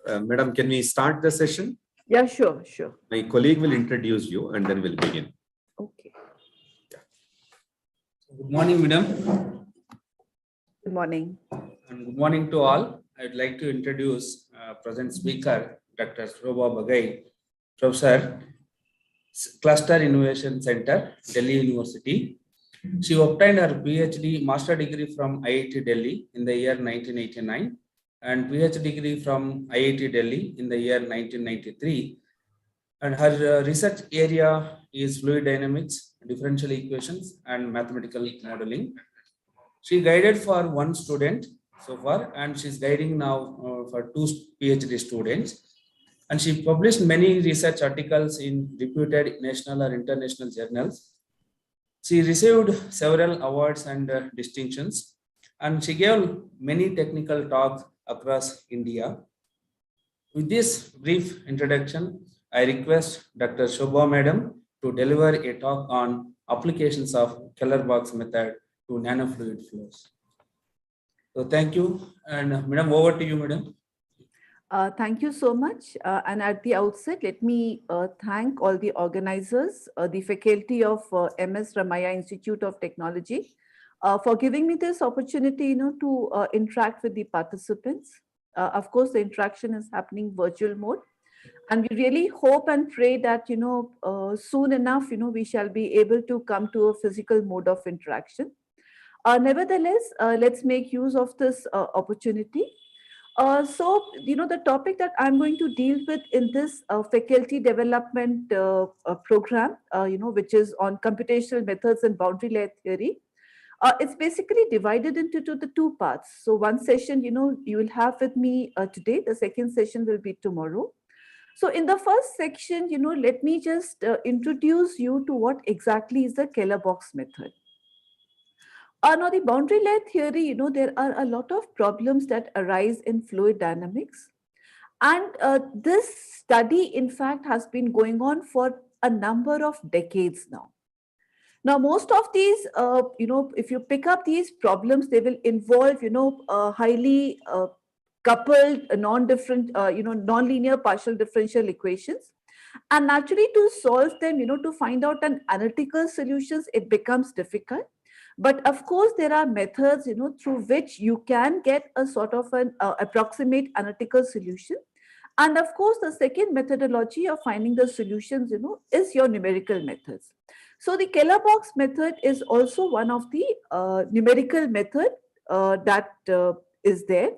Madam, can we start the session? Yeah, sure, sure. My colleague will introduce you and then we'll begin. Okay. Good morning, madam. Good morning. And good morning to all. I'd like to introduce present speaker, Dr. Shobha Bagai, Professor, Cluster Innovation Center, Delhi University. She obtained her PhD master degree from IIT Delhi in the year 1989 and PhD degree from IIT Delhi in the year 1993. And her research area is fluid dynamics, differential equations, and mathematical modeling. She guided for one student so far, and she's guiding now for two PhD students. And she published many research articles in reputed national or international journals. She received several awards and distinctions, and she gave many technical talks across India. With this brief introduction, I request Dr. Shobha Madam to deliver a talk on applications of Keller box method to nanofluid flows. So thank you, and Madam, over to you, Madam. Thank you so much. And at the outset, let me thank all the organizers, the faculty of MS Ramaya Institute of Technology, for giving me this opportunity, to interact with the participants. Of course, the interaction is happening virtual mode, and we really hope and pray that soon enough, we shall be able to come to a physical mode of interaction. Nevertheless, let's make use of this opportunity. So, the topic that I'm going to deal with in this faculty development program, which is on computational methods and boundary layer theory, it's basically divided into the two parts. So one session, you will have with me today. The second session will be tomorrow. So in the first section, let me just introduce you to what exactly is the Keller box method. Now, the boundary layer theory, there are a lot of problems that arise in fluid dynamics. And this study, in fact, has been going on for a number of decades now. Now, most of these, if you pick up these problems, they will involve, highly coupled, non-linear partial differential equations. And naturally, to solve them, to find out an analytical solutions, it becomes difficult. But of course, there are methods, through which you can get a sort of an approximate analytical solution. And of course, the second methodology of finding the solutions, is your numerical methods. So the Keller box method is also one of the numerical method that is there.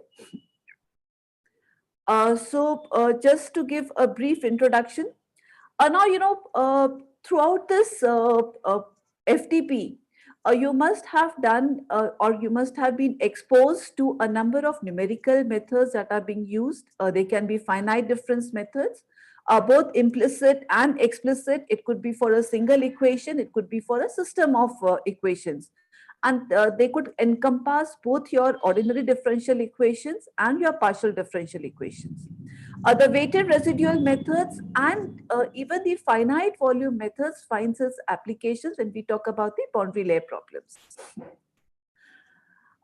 Just to give a brief introduction, now, throughout this FDP, you must have done or you must have been exposed to a number of numerical methods that are being used. They can be finite difference methods, both implicit and explicit. It could be for a single equation, it could be for a system of equations. And they could encompass both your ordinary differential equations and your partial differential equations. The weighted residual methods and even the finite volume methods finds its applications when we talk about the boundary layer problems.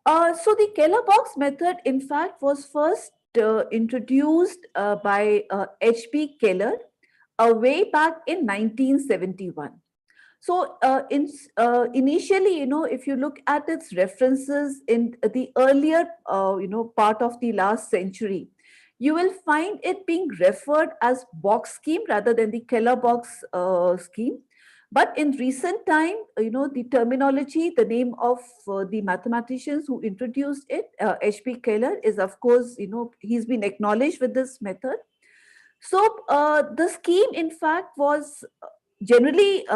So the Keller box method, in fact, was first introduced by H.P. Keller way back in 1971. So initially, if you look at its references in the earlier, part of the last century, you will find it being referred as box scheme rather than the Keller box scheme. But in recent time, the terminology, the name of the mathematicians who introduced it, H.P. Keller, is of course, he's been acknowledged with this method. So the scheme, in fact, was generally,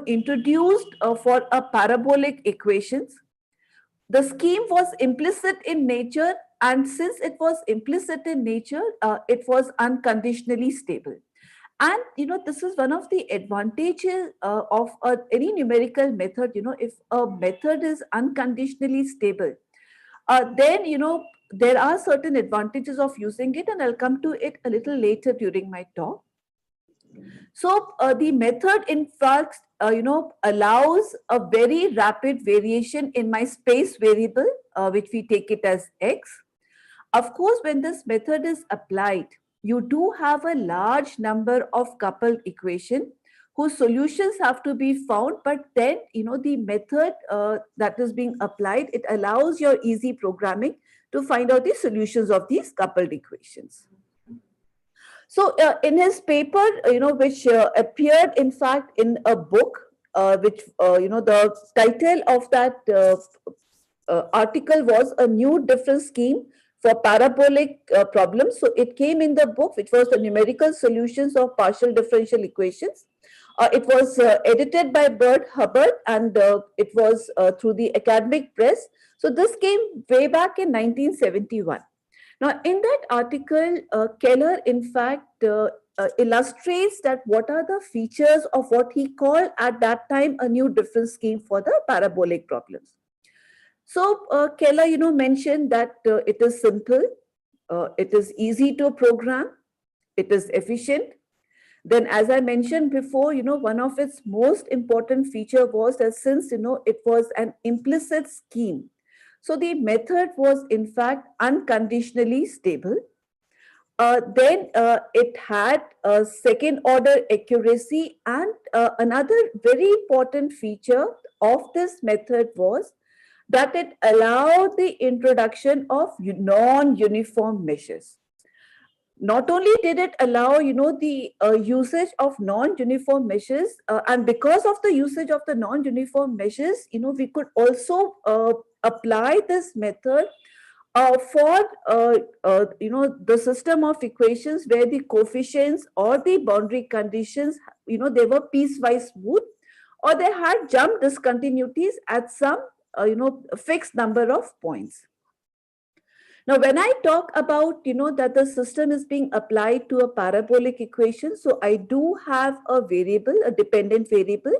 introduced for a parabolic equations. The scheme was implicit in nature, and since it was implicit in nature, it was unconditionally stable. And this is one of the advantages of any numerical method. If a method is unconditionally stable, then there are certain advantages of using it, and I'll come to it a little later during my talk. So the method, in fact, allows a very rapid variation in my space variable, which we take it as x. Of course, when this method is applied, you do have a large number of coupled equation whose solutions have to be found, but then the method that is being applied, it allows your easy programming to find out the solutions of these coupled equations. So in his paper, which appeared in fact in a book, which the title of that article was A New Difference Scheme for Parabolic Problems. So it came in the book, which was the Numerical Solutions of Partial Differential Equations. It was edited by Bert Hubbard, and it was through the academic press. So this came way back in 1971. Now, in that article, Keller, in fact, illustrates that what are the features of what he called at that time a new difference scheme for the parabolic problems. So Keller, mentioned that it is simple, it is easy to program, it is efficient. Then, as I mentioned before, one of its most important feature was that since, it was an implicit scheme, so the method was in fact unconditionally stable. Then it had a second order accuracy, and another very important feature of this method was that it allowed the introduction of non-uniform measures. Not only did it allow, the usage of non-uniform measures, and because of the usage of the non-uniform measures, we could also apply this method for, the system of equations where the coefficients or the boundary conditions, they were piecewise smooth, or they had jump discontinuities at some, fixed number of points. Now, when I talk about, that the system is being applied to a parabolic equation, so I do have a variable, a dependent variable,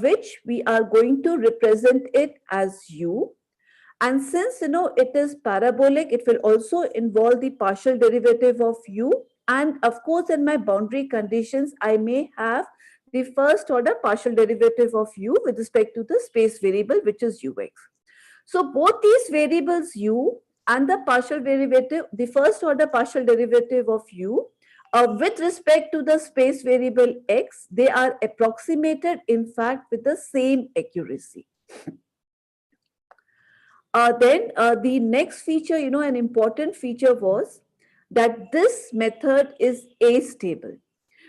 which we are going to represent it as u. And since, it is parabolic, it will also involve the partial derivative of u. And of course, in my boundary conditions, I may have the first order partial derivative of u with respect to the space variable, which is ux. So both these variables u and the partial derivative, the first order partial derivative of u, with respect to the space variable x, they are approximated in fact with the same accuracy. Then the next feature, an important feature was that this method is astable.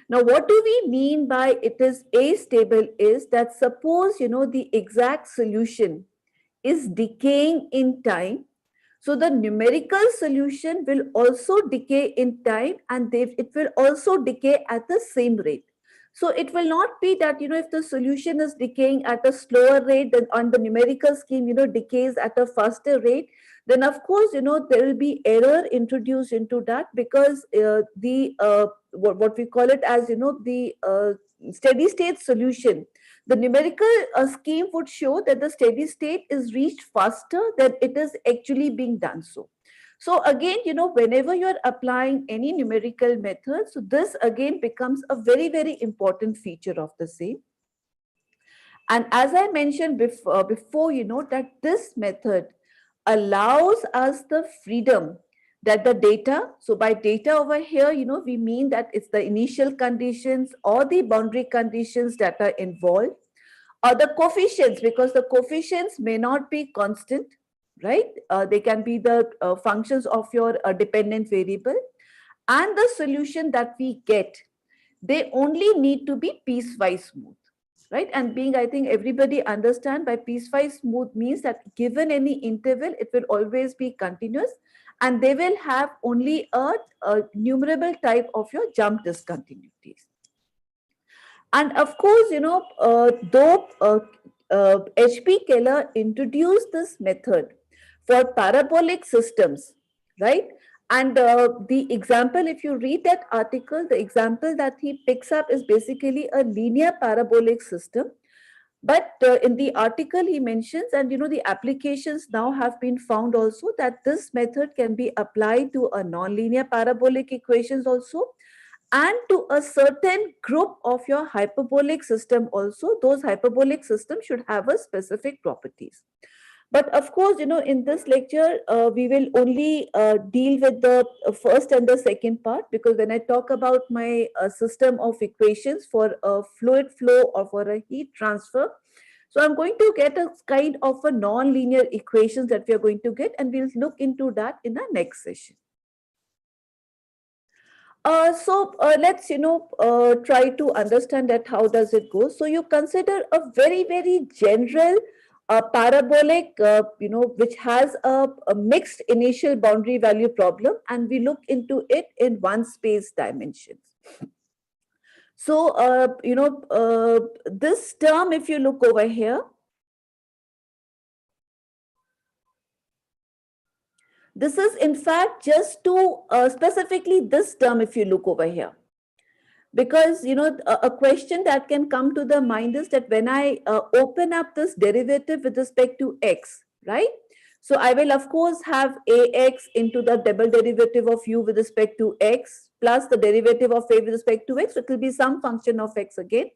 Now, what do we mean by it is astable is that suppose, the exact solution is decaying in time. So the numerical solution will also decay in time, and it will also decay at the same rate. So it will not be that, if the solution is decaying at a slower rate than on the numerical scheme, decays at a faster rate, then of course, there will be error introduced into that, because what we call it as, the steady state solution, the numerical scheme would show that the steady state is reached faster than it is actually being done so. So again, whenever you're applying any numerical method, so this again becomes a very, very important feature of the same. And as I mentioned before, that this method allows us the freedom that the data, so by data over here, we mean that it's the initial conditions or the boundary conditions that are involved, or the coefficients, because the coefficients may not be constant, right? They can be the functions of your dependent variable, and the solution that we get, they only need to be piecewise smooth, right? And being, I think everybody understand by piecewise smooth means that given any interval, it will always be continuous, and they will have only a numerable type of your jump discontinuities. And of course, though H.P. Keller introduced this method for parabolic systems, right? And the example, if you read that article, the example that he picks up is basically a linear parabolic system. But in the article he mentions, and the applications now have been found also, that this method can be applied to a nonlinear parabolic equations also, and to a certain group of your hyperbolic system also. Those hyperbolic systems should have a specific properties. But of course, in this lecture, we will only deal with the first and the second part, because when I talk about my system of equations for a fluid flow or for a heat transfer, so I'm going to get a kind of a non-linear equations that we are going to get, and we'll look into that in our next session. Let's try to understand that how does it go. So you consider a very general parabolic which has a mixed initial boundary value problem, and we look into it in one space dimensions. So this term, if you look over here, this is in fact just to specifically this term, if you look over here. Because, a question that can come to the mind is that when I open up this derivative with respect to x, right? So I will, of course, have ax into the double derivative of u with respect to x plus the derivative of a with respect to x. So it will be some function of x again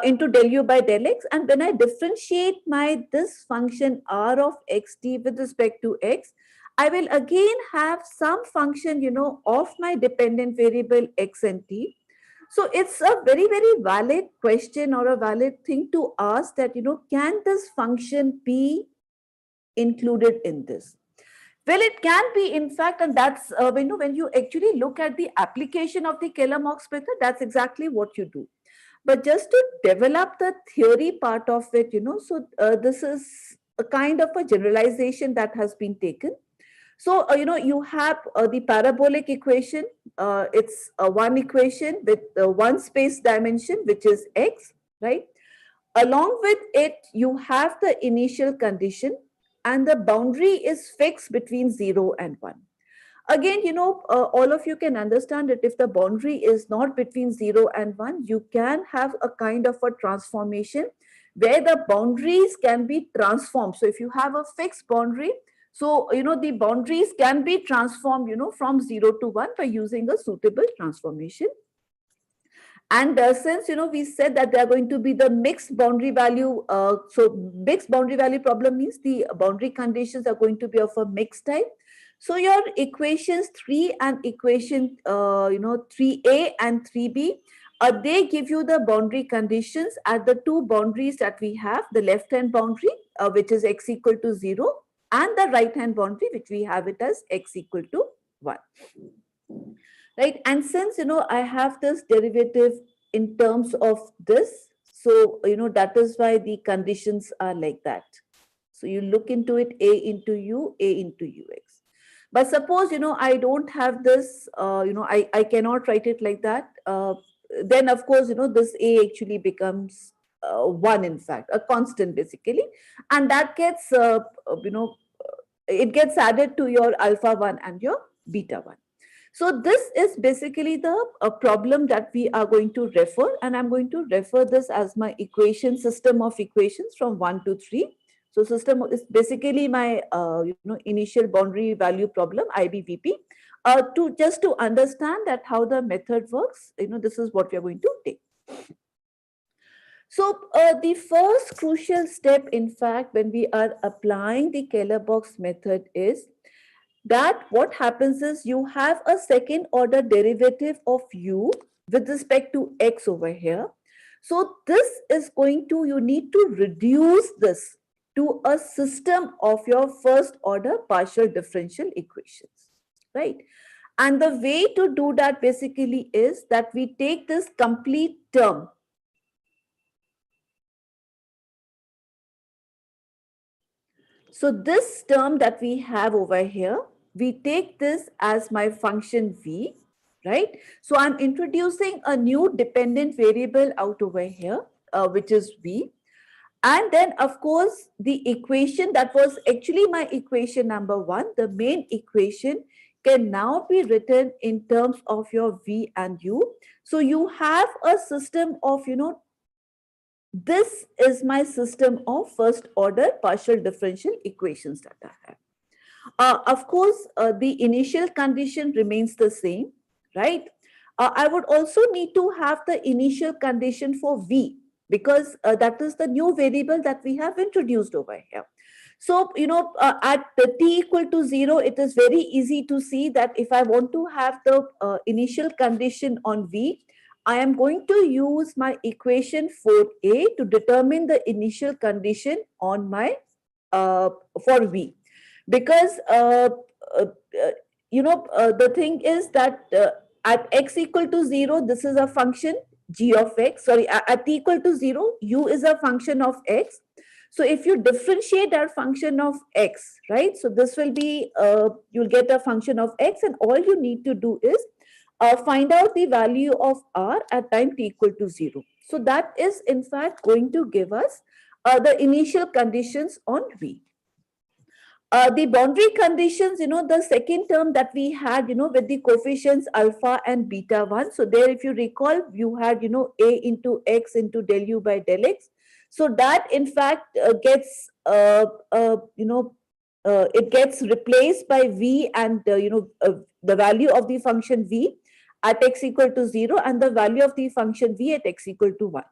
into del u by del x. And when I differentiate this function r of xt with respect to x, I will again have some function, of my dependent variable x and t. So it's a very valid question or a valid thing to ask that, can this function be included in this? Well, it can be, in fact, and that's when you actually look at the application of the Keller-Marx method, that's exactly what you do. But just to develop the theory part of it, so this is a kind of a generalization that has been taken. So, you have the parabolic equation. It's one equation with one space dimension, which is x, right? Along with it, you have the initial condition, and the boundary is fixed between 0 and 1. Again, all of you can understand that if the boundary is not between 0 and 1, you can have a kind of a transformation where the boundaries can be transformed. So if you have a fixed boundary, so, the boundaries can be transformed, from 0 to 1 by using a suitable transformation. And since, we said that they are going to be the mixed boundary value, so mixed boundary value problem means the boundary conditions are going to be of a mixed type. So your equations 3 and equation, 3a and 3b, they give you the boundary conditions at the two boundaries that we have, the left-hand boundary, which is x equal to 0, and the right-hand boundary, which we have it as x equal to 1. Right? And since, I have this derivative in terms of this, so, that is why the conditions are like that. So you look into it, a into u, a into ux. But suppose, I don't have this, I cannot write it like that. Then, of course, this a actually becomes 1, in fact, a constant basically. And that gets, it gets added to your alpha 1 and your beta 1. So this is basically the problem that we are going to refer, and I'm going to refer this as my equation system of equations from 1 to 3. So system is basically my initial boundary value problem, IBVP. Just to understand that how the method works, this is what we are going to take. So the first crucial step, in fact, when we are applying the Keller-Marx method is that what happens is you have a second order derivative of u with respect to x over here. So this is going to, you need to reduce this to a system of your first order partial differential equations, right? And the way to do that basically is that we take this complete term. So this term that we have over here, we take this as my function v, right? So I'm introducing a new dependent variable out over here, which is v. And then, of course, the equation that was actually my equation number 1, the main equation, can now be written in terms of your v and u. So you have a system of, this is my system of first order partial differential equations that I have. Of course, the initial condition remains the same, right? I would also need to have the initial condition for v. because that is the new variable that we have introduced over here. So, at the t equal to 0, it is very easy to see that if I want to have the initial condition on V, I am going to use my equation 4a to determine the initial condition on my for V. Because, the thing is that at x equal to 0, this is a function g of x. Sorry, at t equal to 0, u is a function of x. So if you differentiate our function of x, right? So this will be, you'll get a function of x, and all you need to do is find out the value of r at time t equal to 0. So that is in fact going to give us the initial conditions on V. The boundary conditions, the second term that we had, with the coefficients alpha and beta 1. So there, if you recall, you had, a into x into del u by del x. So that in fact gets, it gets replaced by v and, the value of the function v at x equal to 0 and the value of the function v at x equal to 1.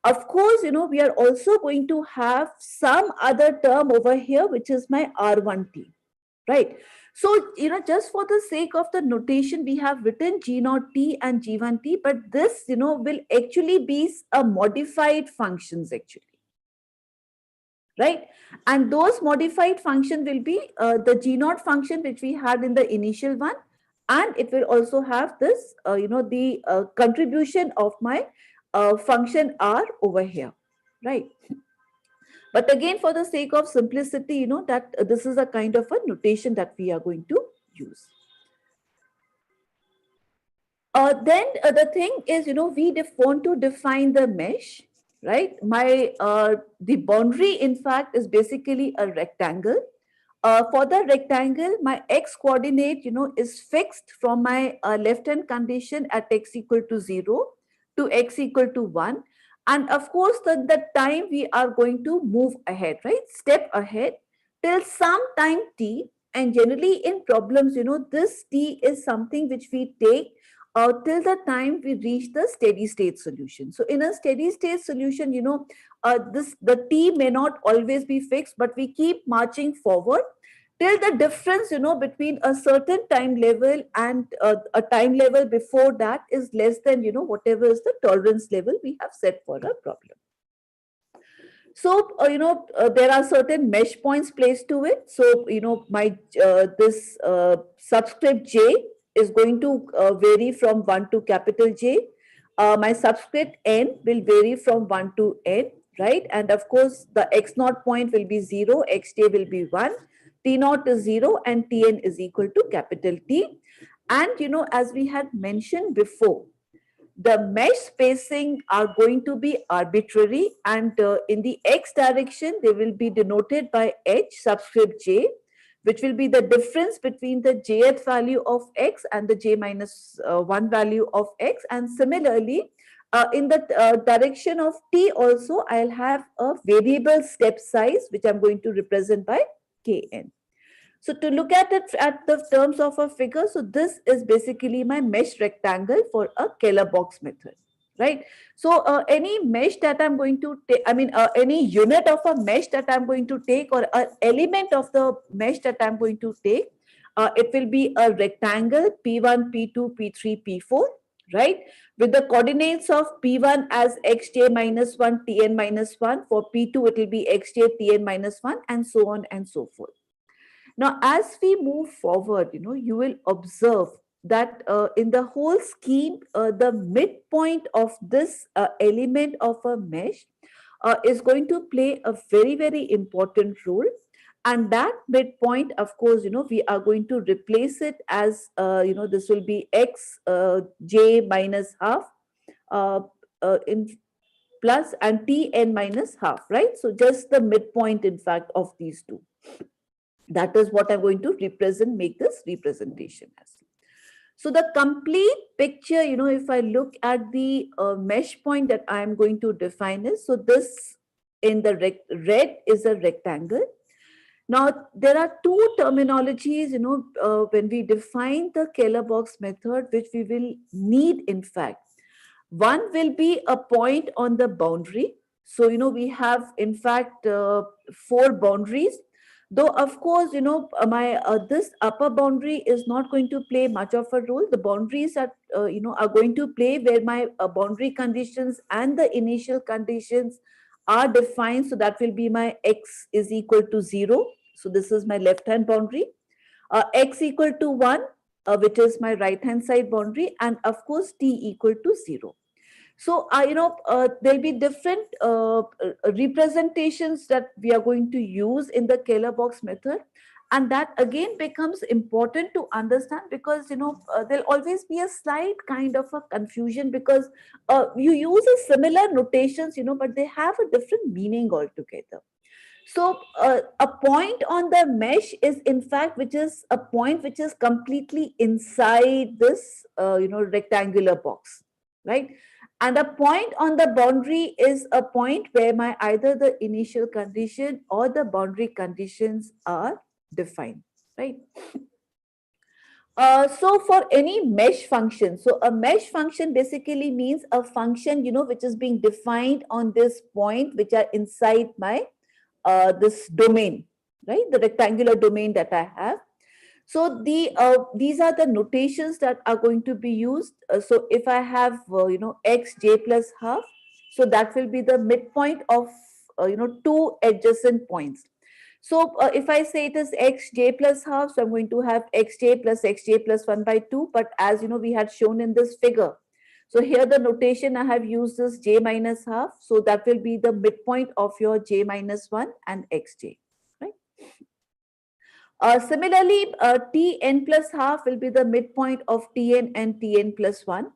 Of course, we are also going to have some other term over here, which is my R1t, right? So, just for the sake of the notation, we have written G0t and G1t, but this, will actually be a modified functions actually, right? And those modified function will be the G0 function, which we had in the initial one, and it will also have this, the contribution of my function r over here, right? But again, for the sake of simplicity, that this is a kind of a notation that we are going to use. Then the thing is, we want to define the mesh, right? My the boundary, in fact, is basically a rectangle. For the rectangle, my x coordinate, is fixed from my left-hand condition at x equal to 0 to x equal to 1. And of course, the time we are going to move ahead, right? Step ahead till some time t. And generally in problems, this t is something which we take till the time we reach the steady state solution. So in a steady state solution, the t may not always be fixed, but we keep marching forward till the difference, between a certain time level and a time level before that is less than, whatever is the tolerance level we have set for a problem. So, there are certain mesh points placed to it. So, my this subscript j is going to vary from 1 to capital J. My subscript n will vary from 1 to n, right? And of course, the x0 point will be 0, xj will be 1. T0 is 0 and Tn is equal to capital T. And, as we had mentioned before, the mesh spacing are going to be arbitrary, and in the x direction, they will be denoted by h subscript j, which will be the difference between the jth value of x and the j minus 1 value of x. And similarly, in the direction of t also, I'll have a variable step size, which I'm going to represent by kn. So to look at it at the terms of a figure, so this is basically my mesh rectangle for a Keller box method, right? So any mesh that I'm going to take, any unit of a mesh that I'm going to take, or an element of the mesh that I'm going to take, it will be a rectangle P1, P2, P3, P4, right? With the coordinates of P1 as xj minus 1, Tn minus 1. For P2, it will be xj, Tn minus 1, and so on and so forth. Now, as we move forward, you will observe that in the whole scheme, the midpoint of this element of a mesh is going to play a very, very important role. And that midpoint, of course, we are going to replace it as, this will be x j minus half in plus and Tn minus half, right? So just the midpoint, in fact, of these two. That is what I'm going to represent, make this representation as. So the complete picture, if I look at the mesh point that I am going to define is, so this in the red is a rectangle. Now, there are two terminologies, when we define the Keller box method, which we will need, in fact. One will be a point on the boundary, So, we have, in fact, 4 boundaries. Though, of course, my this upper boundary is not going to play much of a role. The boundaries are going to play where my boundary conditions and the initial conditions are defined. So that will be my x is equal to 0. So this is my left-hand boundary. X equal to 1, which is my right-hand side boundary, and of course t equal to 0. So, there'll be different representations that we are going to use in the Keller box method. And that again becomes important to understand because, there'll always be a slight kind of a confusion because you use a similar notations, but they have a different meaning altogether. So a point on the mesh is in fact, which is a point which is completely inside this, rectangular box, right? And a point on the boundary is a point where my either the initial condition or the boundary conditions are defined, right? So for any mesh function, so a mesh function basically means a function, which is being defined on this point, which are inside my this domain, right? The rectangular domain that I have. So these are the notations that are going to be used. So if I have xj plus half, so that will be the midpoint of 2 adjacent points. So if I say it is xj plus half, so I'm going to have xj plus 1 by 2. But as we had shown in this figure, so here the notation I have used is j minus half. So that will be the midpoint of your j minus 1 and xj, right? Similarly, Tn plus half will be the midpoint of Tn and Tn plus 1.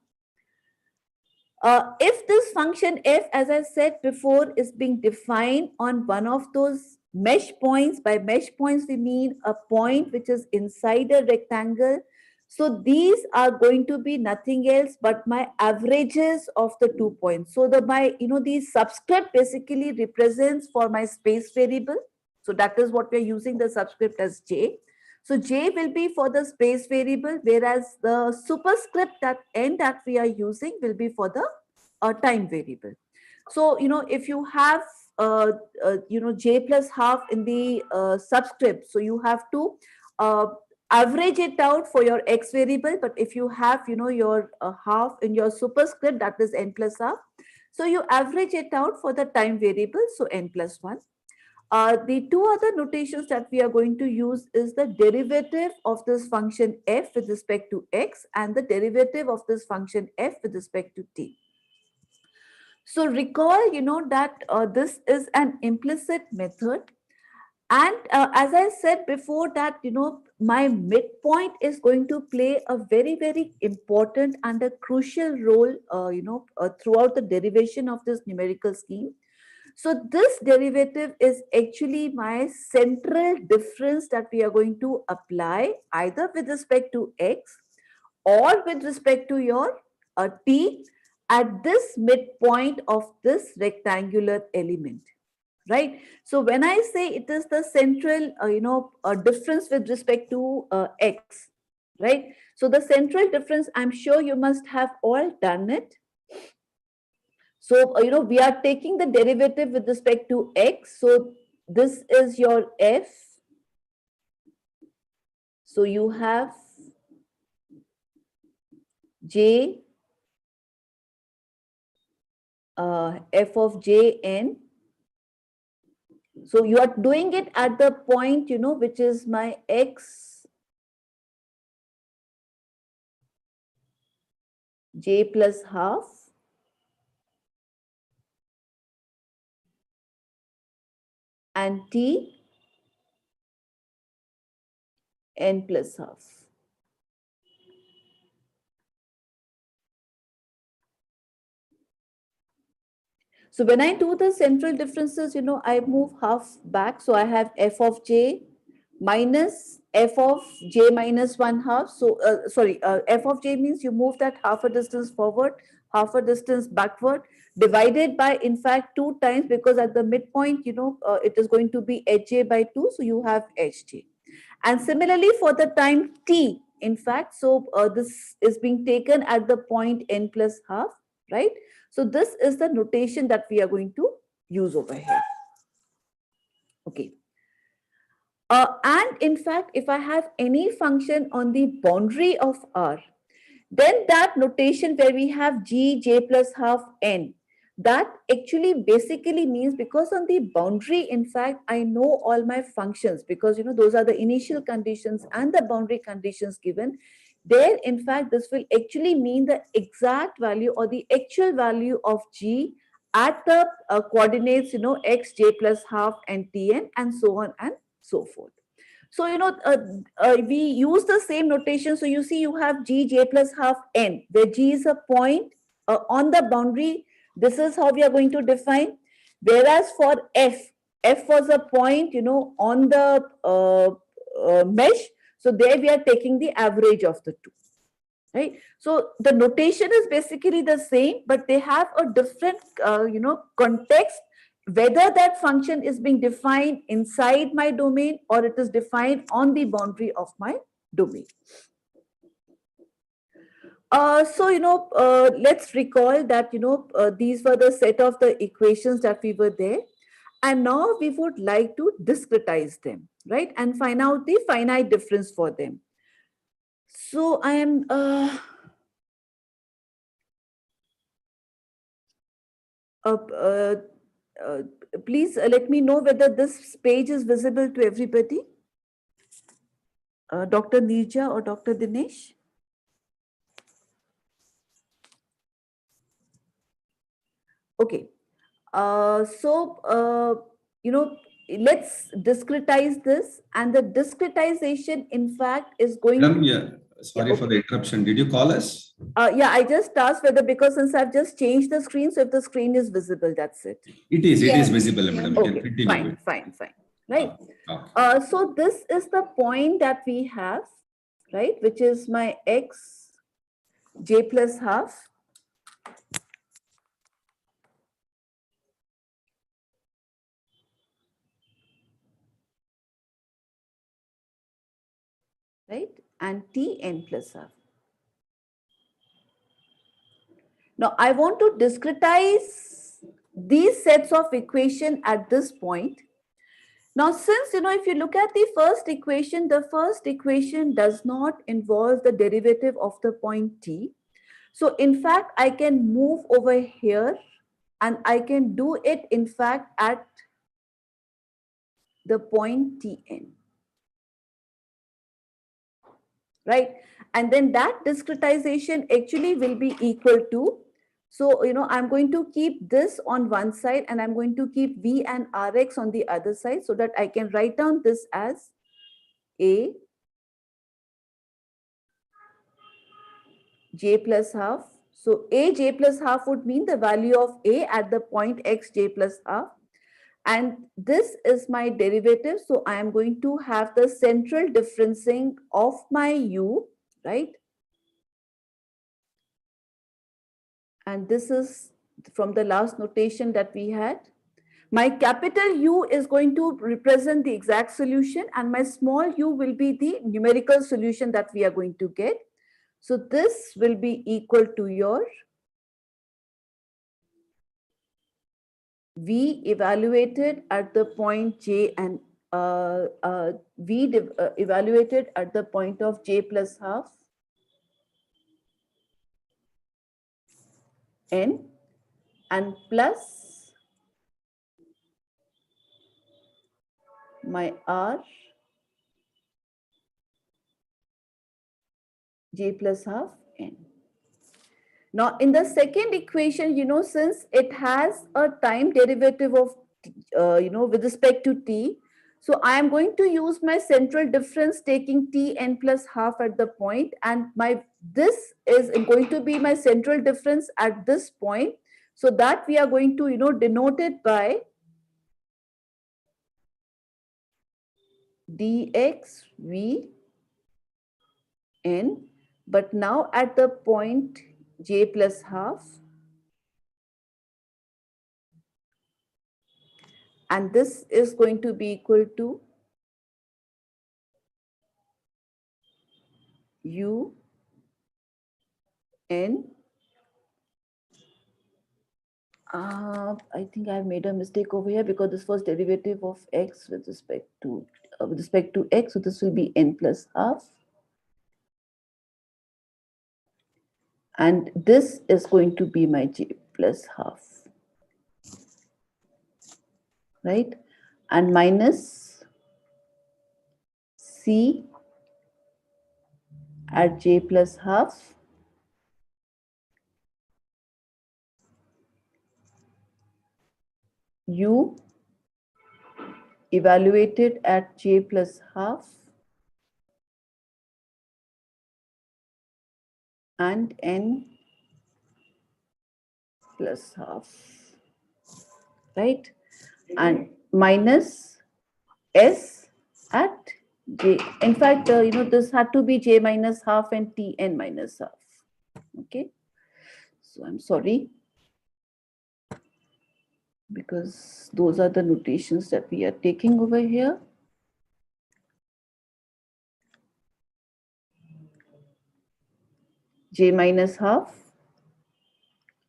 If this function f, as I said before, is being defined on one of those mesh points, by mesh points we mean a point which is inside a rectangle. So these are going to be nothing else but my averages of the 2 points. So the subscript basically represents for my space variable. So that is what we're using the subscript as j. So j will be for the space variable, whereas the superscript that n that we are using will be for the time variable. So, if you have, j plus half in the subscript, so you have to average it out for your x variable. But if you have, your half in your superscript, that is n plus half. So you average it out for the time variable, so n plus 1. The two other notations that we are going to use is the derivative of this function f with respect to x and the derivative of this function f with respect to t. So recall, that this is an implicit method. And as I said before that, my midpoint is going to play a very, very important and a crucial role, throughout the derivation of this numerical scheme. So this derivative is actually my central difference that we are going to apply either with respect to x or with respect to your t at this midpoint of this rectangular element, right? So when I say it is the central, difference with respect to x, right? So the central difference, I'm sure you must have all done it. So, we are taking the derivative with respect to x. So this is your f. So you have j, f of j n. So you are doing it at the point, which is my x j plus half and t n plus half. So when I do the central differences, I move half back. So I have f of j minus f of j minus 1 half. So, f of j means you move that half a distance forward, half a distance backward, divided by, in fact, 2 times, because at the midpoint, it is going to be hj by 2. So you have hj. And similarly for the time t, in fact, so this is being taken at the point n plus half, right? So this is the notation that we are going to use over here. Okay. And in fact, if I have any function on the boundary of R, then that notation where we have g, j plus half n, that actually basically means because on the boundary, in fact, I know all my functions because, those are the initial conditions and the boundary conditions given. There, in fact, this will actually mean the exact value or the actual value of g at the coordinates, x, j plus half and tn and so on and so forth. So, we use the same notation. So you see you have g, j plus half n, where g is a point on the boundary. This is how we are going to define. Whereas for f was a point, on the mesh. So there we are taking the average of the two. Right. So the notation is basically the same, but they have a different, context, whether that function is being defined inside my domain or it is defined on the boundary of my domain. Let's recall that, these were the set of the equations that we were there. And now we would like to discretize them, right? And find out the finite difference for them. So I am, please let me know whether this page is visible to everybody. Dr. Nirja or Dr. Dinesh? Okay. Let's discretize this, and the discretization, in fact, is going Madam, to... yeah, sorry for the interruption. Did you call us? Yeah, I just asked whether, because since I've just changed the screen, so if the screen is visible, that's it. It is visible, madam. You can Okay, continue. fine. Right. Okay. So this is the point that we have, right, which is my x, j plus half. Right, and tn plus half. Now I want to discretize these sets of equation at this point. Now, since, if you look at the first equation does not involve the derivative of the point t. So in fact, I can move over here and I can do it, in fact, at the point tn. Right? And then that discretization actually will be equal to, so, I'm going to keep this on one side and I'm going to keep V and Rx on the other side so that I can write down this as A j plus half. So A j plus half would mean the value of A at the point x j plus half. And this is my derivative. So I am going to have the central differencing of my U, right? And this is from the last notation that we had. My capital U is going to represent the exact solution and my small u will be the numerical solution that we are going to get. So this will be equal to your V evaluated at the point J and evaluated at the point of J plus half N and plus my R J plus half N. Now, in the second equation, since it has a time derivative of, with respect to t, so I am going to use my central difference taking t n plus half at the point, and this is going to be my central difference at this point. So that we are going to, denote it by dx v n, but now at the point j plus half. And this is going to be equal to U N I think I've made a mistake over here because this was derivative of x with respect to x. So this will be n plus half. And this is going to be my j plus half. Right? And minus c at j plus half u evaluated at j plus half and n plus half, right? And minus s at j. In fact, this had to be j minus half and tn minus half. Okay. So I'm sorry, because those are the notations that we are taking over here. J minus half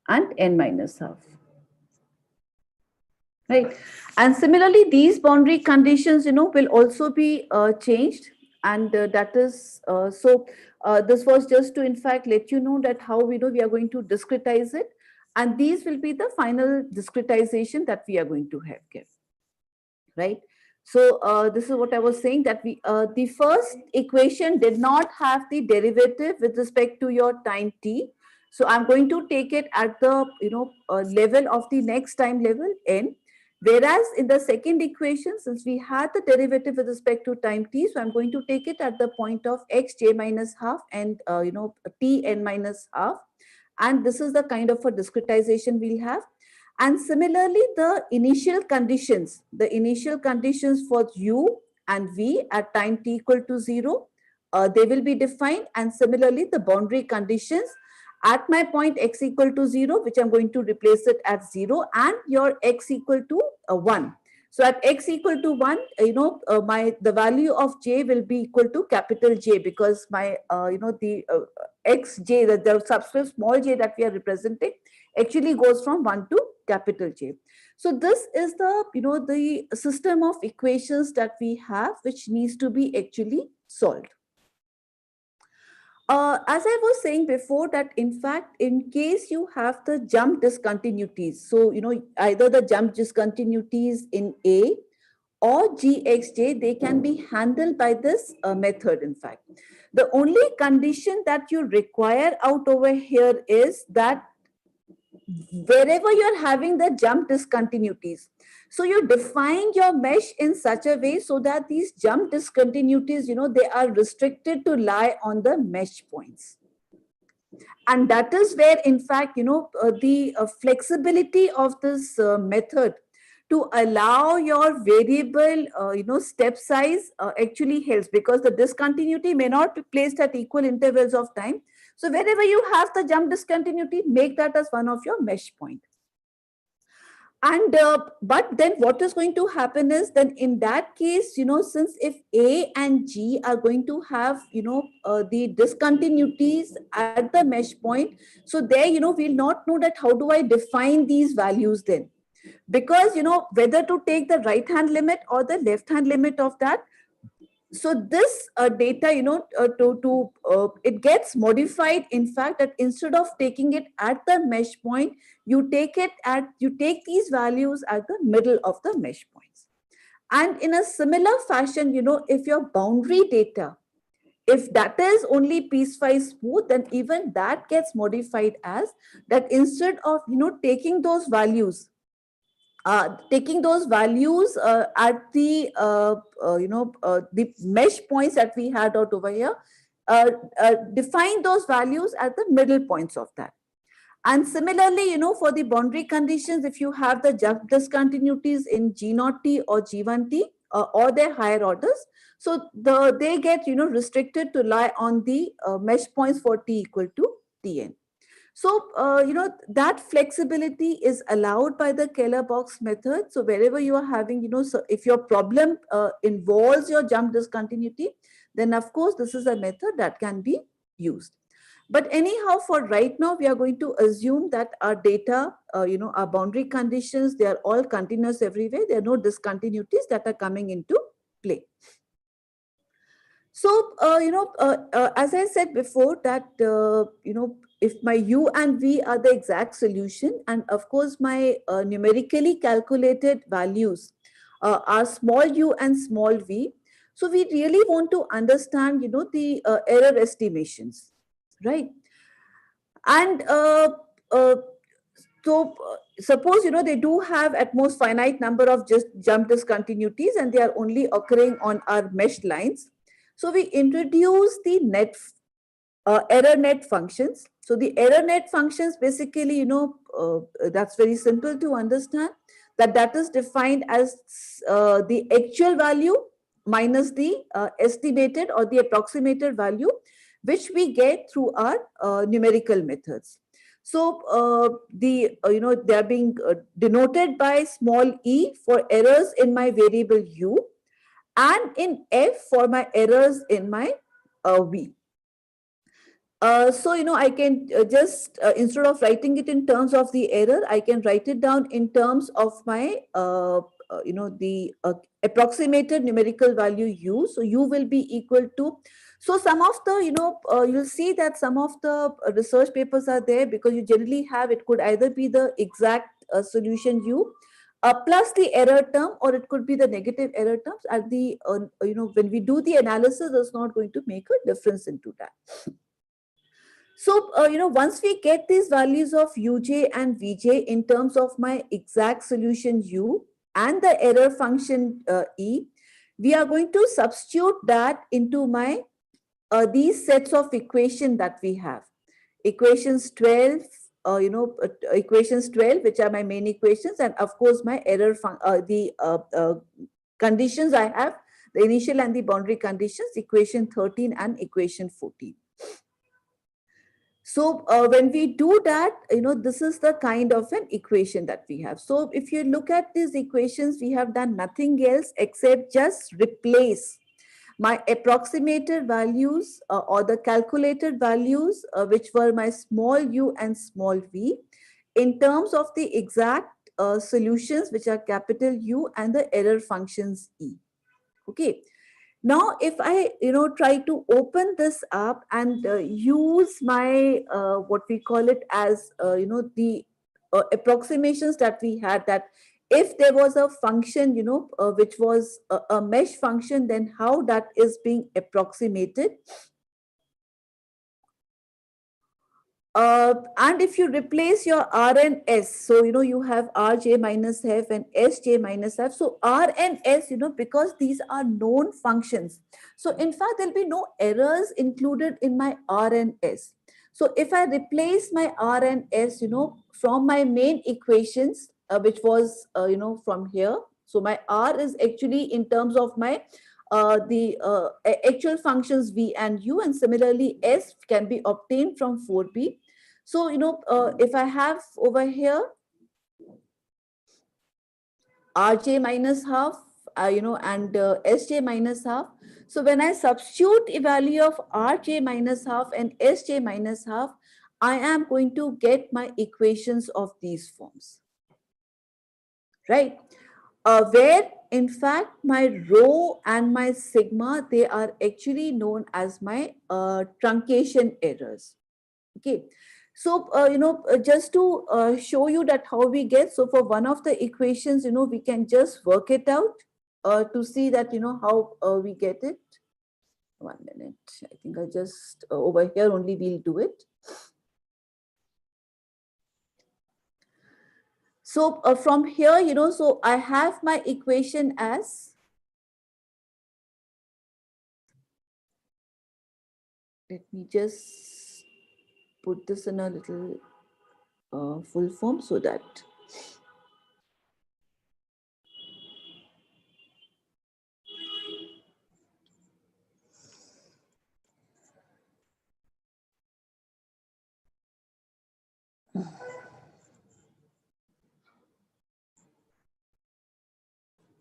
and n minus half. Right. And similarly, these boundary conditions, will also be changed. And that is, this was just to, in fact, let you know that how we are going to discretize it. And these will be the final discretization that we are going to have here. Right. So this is what I was saying, that the first equation did not have the derivative with respect to your time t. So I'm going to take it at the level of the next time level n. Whereas in the second equation, since we had the derivative with respect to time t, so I'm going to take it at the point of x j minus half and t n minus half. And this is the kind of a discretization we'll have. And similarly, the initial conditions for u and v at time t equal to 0, they will be defined. And similarly, the boundary conditions at my point x equal to 0, which I'm going to replace it at 0, and your x equal to 1. So at x equal to 1, the value of j will be equal to capital J, because my the xj, the subscript small j that we are representing, actually goes from 1 to capital J. So this is the the system of equations that we have, which needs to be actually solved. As I was saying before, that in fact, in case you have the jump discontinuities, so either the jump discontinuities in A or GXJ, they can be handled by this method. In fact, the only condition that you require out over here is that wherever you're having the jump discontinuities, so you define your mesh in such a way so that these jump discontinuities, they are restricted to lie on the mesh points. And that is where, in fact, the flexibility of this method to allow your variable, step size actually helps, because the discontinuity may not be placed at equal intervals of time. So wherever you have the jump discontinuity, make that as one of your mesh point. And but then what is going to happen is, then in that case, since if A and G are going to have, the discontinuities at the mesh point, so there, we'll not know that how do I define these values then, because, whether to take the right hand limit or the left hand limit of that. So this data, it gets modified, in fact, that instead of taking it at the mesh point, you take these values at the middle of the mesh points. And in a similar fashion, if your boundary data, if that is only piecewise smooth, then even that gets modified as that instead of, taking those values at the mesh points that we had out over here, define those values at the middle points of that. And similarly, for the boundary conditions, if you have the jump discontinuities in G0t or G1t or their higher orders, so they get restricted to lie on the mesh points for t equal to Tn. So, that flexibility is allowed by the Keller box method. So wherever you are having, so if your problem involves your jump discontinuity, then of course, this is a method that can be used. But anyhow, for right now, we are going to assume that our data, our boundary conditions, they are all continuous everywhere. There are no discontinuities that are coming into play. So, as I said before that, if my U and V are the exact solution, and of course, my numerically calculated values are small u and small v. So we really want to understand, the error estimations, right? And suppose, they do have at most finite number of just jump discontinuities and they are only occurring on our mesh lines. So we introduce the error net functions. So the error net functions basically, that's very simple to understand, that is defined as the actual value minus the estimated or the approximated value, which we get through our numerical methods. So they are being denoted by small e for errors in my variable u, and in f for my errors in my v. So, I can just, instead of writing it in terms of the error, I can write it down in terms of my, the approximated numerical value u. So, u will be equal to, so some of the, you'll see that some of the research papers are there because you generally have, it could either be the exact solution u plus the error term, or it could be the negative error terms at the, when we do the analysis, it's not going to make a difference into that. So, once we get these values of uj and vj in terms of my exact solution u and the error function e, we are going to substitute that into my these sets of equation that we have. Equations 12, equations 12, which are my main equations, and of course my error conditions I have, the initial and the boundary conditions, equation 13 and equation 14. So when we do that, this is the kind of an equation that we have. So if you look at these equations, we have done nothing else except just replace my approximated values or the calculated values, which were my small u and small v, in terms of the exact solutions, which are capital U and the error functions e. Okay. Now, if I, try to open this up and use my, what we call it as, the approximations that we had, that if there was a function, which was a mesh function, then how that is being approximated. And if you replace your R and S, so, you have Rj minus F and Sj minus F. So R and S, because these are known functions. So in fact, there'll be no errors included in my R and S. So if I replace my R and S, from my main equations, which was, from here. So my R is actually in terms of my the actual functions v and u, and similarly s can be obtained from 4b. So, if I have over here rj minus half, and sj minus half. So when I substitute a value of rj minus half and sj minus half, I am going to get my equations of these forms, right? Where in fact my rho and my sigma, they are actually known as my truncation errors. Okay, so just to show you that how we get, so for one of the equations, we can just work it out to see that how we get it. 1 minute, I think I just over here only we'll do it. So from here, so I have my equation as, let me just put this in a little full form so that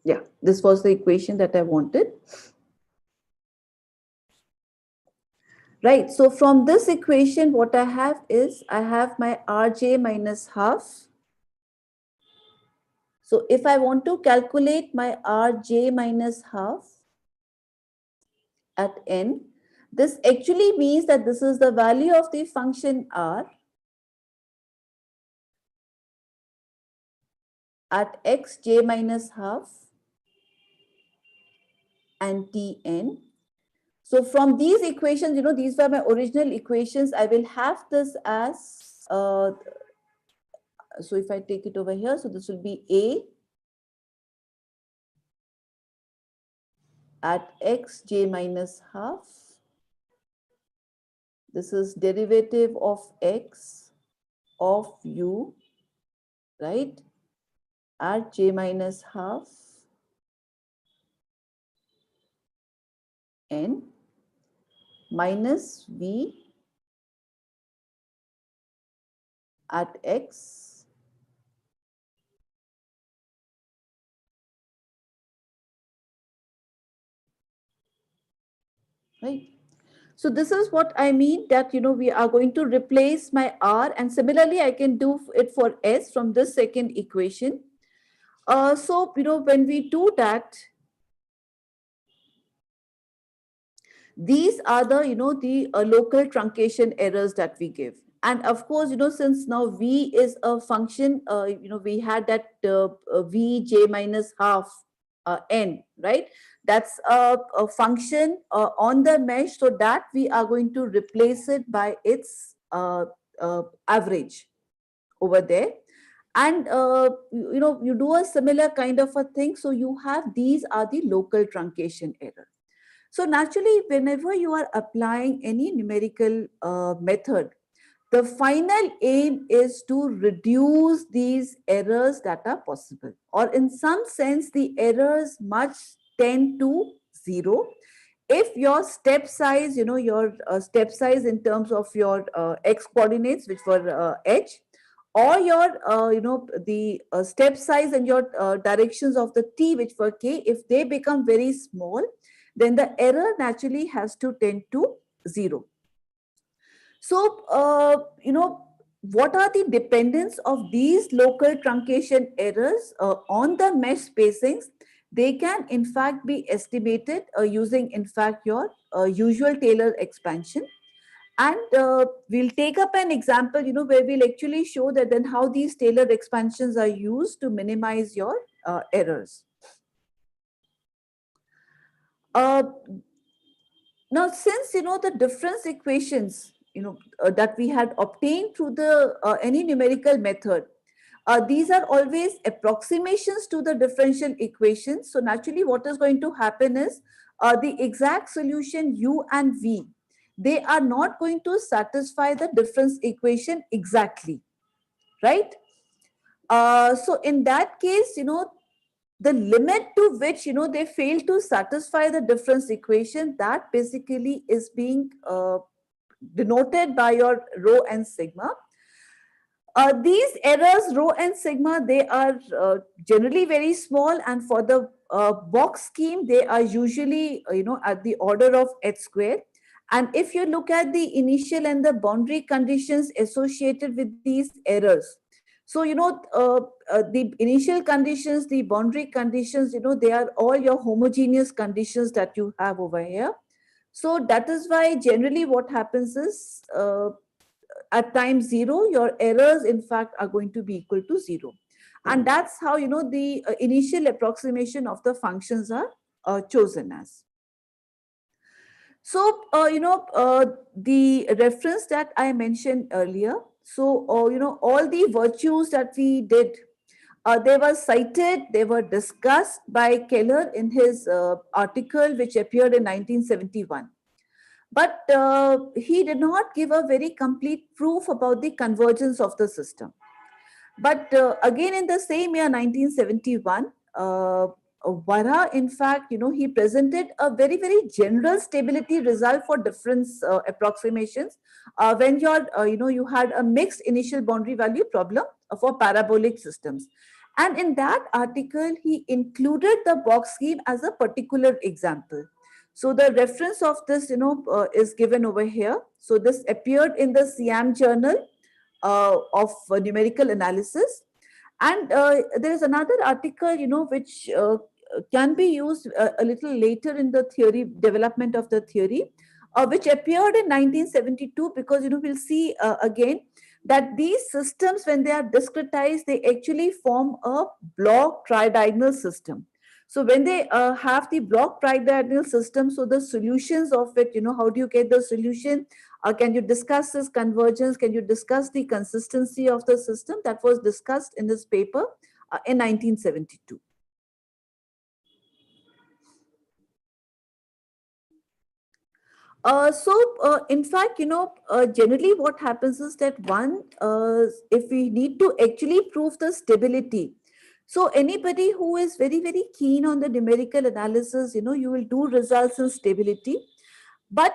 yeah, this was the equation that I wanted. right? So from this equation, what I have is I have my Rj minus half. So if I want to calculate my Rj minus half at n, this actually means that this is the value of the function R at xj minus half and Tn. So from these equations, these were my original equations. I will have this as, so if I take it over here, so this will be A at xj minus half. This is derivative of x of u, right, at j minus half n minus v at x right. So this is what I mean that, we are going to replace my R, and similarly, I can do it for S from this second equation. So, when we do that, these are the, the local truncation errors that we give. And of course, since now V is a function, we had that Vj minus half n, right? That's a function on the mesh, so that we are going to replace it by its average over there. And you do a similar kind of a thing. So you have, these are the local truncation error. So naturally, whenever you are applying any numerical method, the final aim is to reduce these errors that are possible, or in some sense, the errors must tend to zero. If your step size, your step size in terms of your x coordinates, which were h, or your, the step size and your directions of the t, which were k, if they become very small, then the error naturally has to tend to zero. So, what are the dependence of these local truncation errors on the mesh spacings? They can in fact be estimated using in fact your usual Taylor expansion. And we'll take up an example, where we'll actually show that then how these Taylor expansions are used to minimize your errors. Now, since, the difference equations, that we had obtained through the any numerical method, these are always approximations to the differential equations. So naturally, what is going to happen is the exact solution u and v, they are not going to satisfy the difference equation exactly, right? So in that case, the limit to which, they fail to satisfy the difference equation, that basically is being denoted by your rho and sigma. These errors, rho and sigma, they are generally very small, and for the box scheme, they are usually, at the order of h square. And if you look at the initial and the boundary conditions associated with these errors, so, the initial conditions, the boundary conditions, they are all your homogeneous conditions that you have over here. So that is why generally what happens is, at time zero, your errors in fact are going to be equal to zero. And that's how, the initial approximation of the functions are chosen as. So, the reference that I mentioned earlier, so, all the virtues that we did, they were cited, they were discussed by Keller in his article, which appeared in 1971. But he did not give a very complete proof about the convergence of the system. But again, in the same year, 1971, Vara, in fact, he presented a very, very general stability result for difference approximations when you're, you had a mixed initial boundary value problem for parabolic systems. And in that article, he included the box scheme as a particular example. So the reference of this, is given over here. So this appeared in the CM journal of numerical analysis. And there is another article, which can be used a little later in the theory, development of the theory, which appeared in 1972, because, we'll see again that these systems, when they are discretized, they actually form a block tridiagonal system. So when they have the block tridiagonal system, so the solutions of it, how do you get the solution? Can you discuss this convergence? Can you discuss the consistency of the system? That was discussed in this paper in 1972. In fact, generally what happens is that if we need to actually prove the stability, so anybody who is very, very keen on the numerical analysis, you will do results in stability. But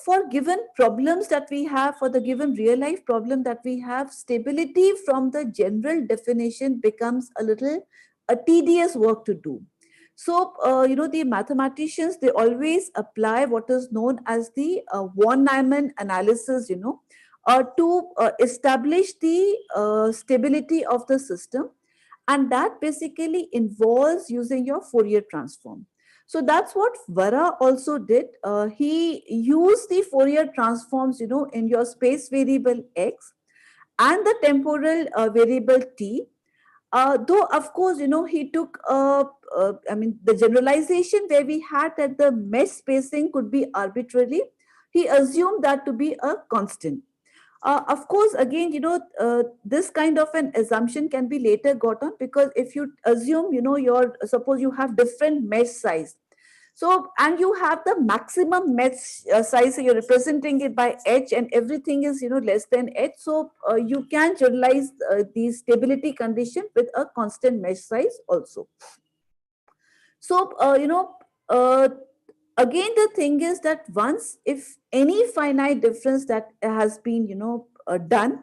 for given problems that we have, for the given real life problem that we have, stability from the general definition becomes a tedious work to do. So, the mathematicians, they always apply what is known as the von Neumann analysis, to establish the stability of the system. And that basically involves using your Fourier transform. So that's what Vara also did. He used the Fourier transforms, in your space variable x and the temporal variable t. Though, of course, he took, the generalization where we had that the mesh spacing could be arbitrary. He assumed that to be a constant. Of course, again, this kind of an assumption can be later got on, because if you assume, suppose you have different mesh size. So, and you have the maximum mesh size, so you're representing it by h, and everything is, less than h. So you can generalize the stability condition with a constant mesh size also. So, again, the thing is that once, if any finite difference that has been, done,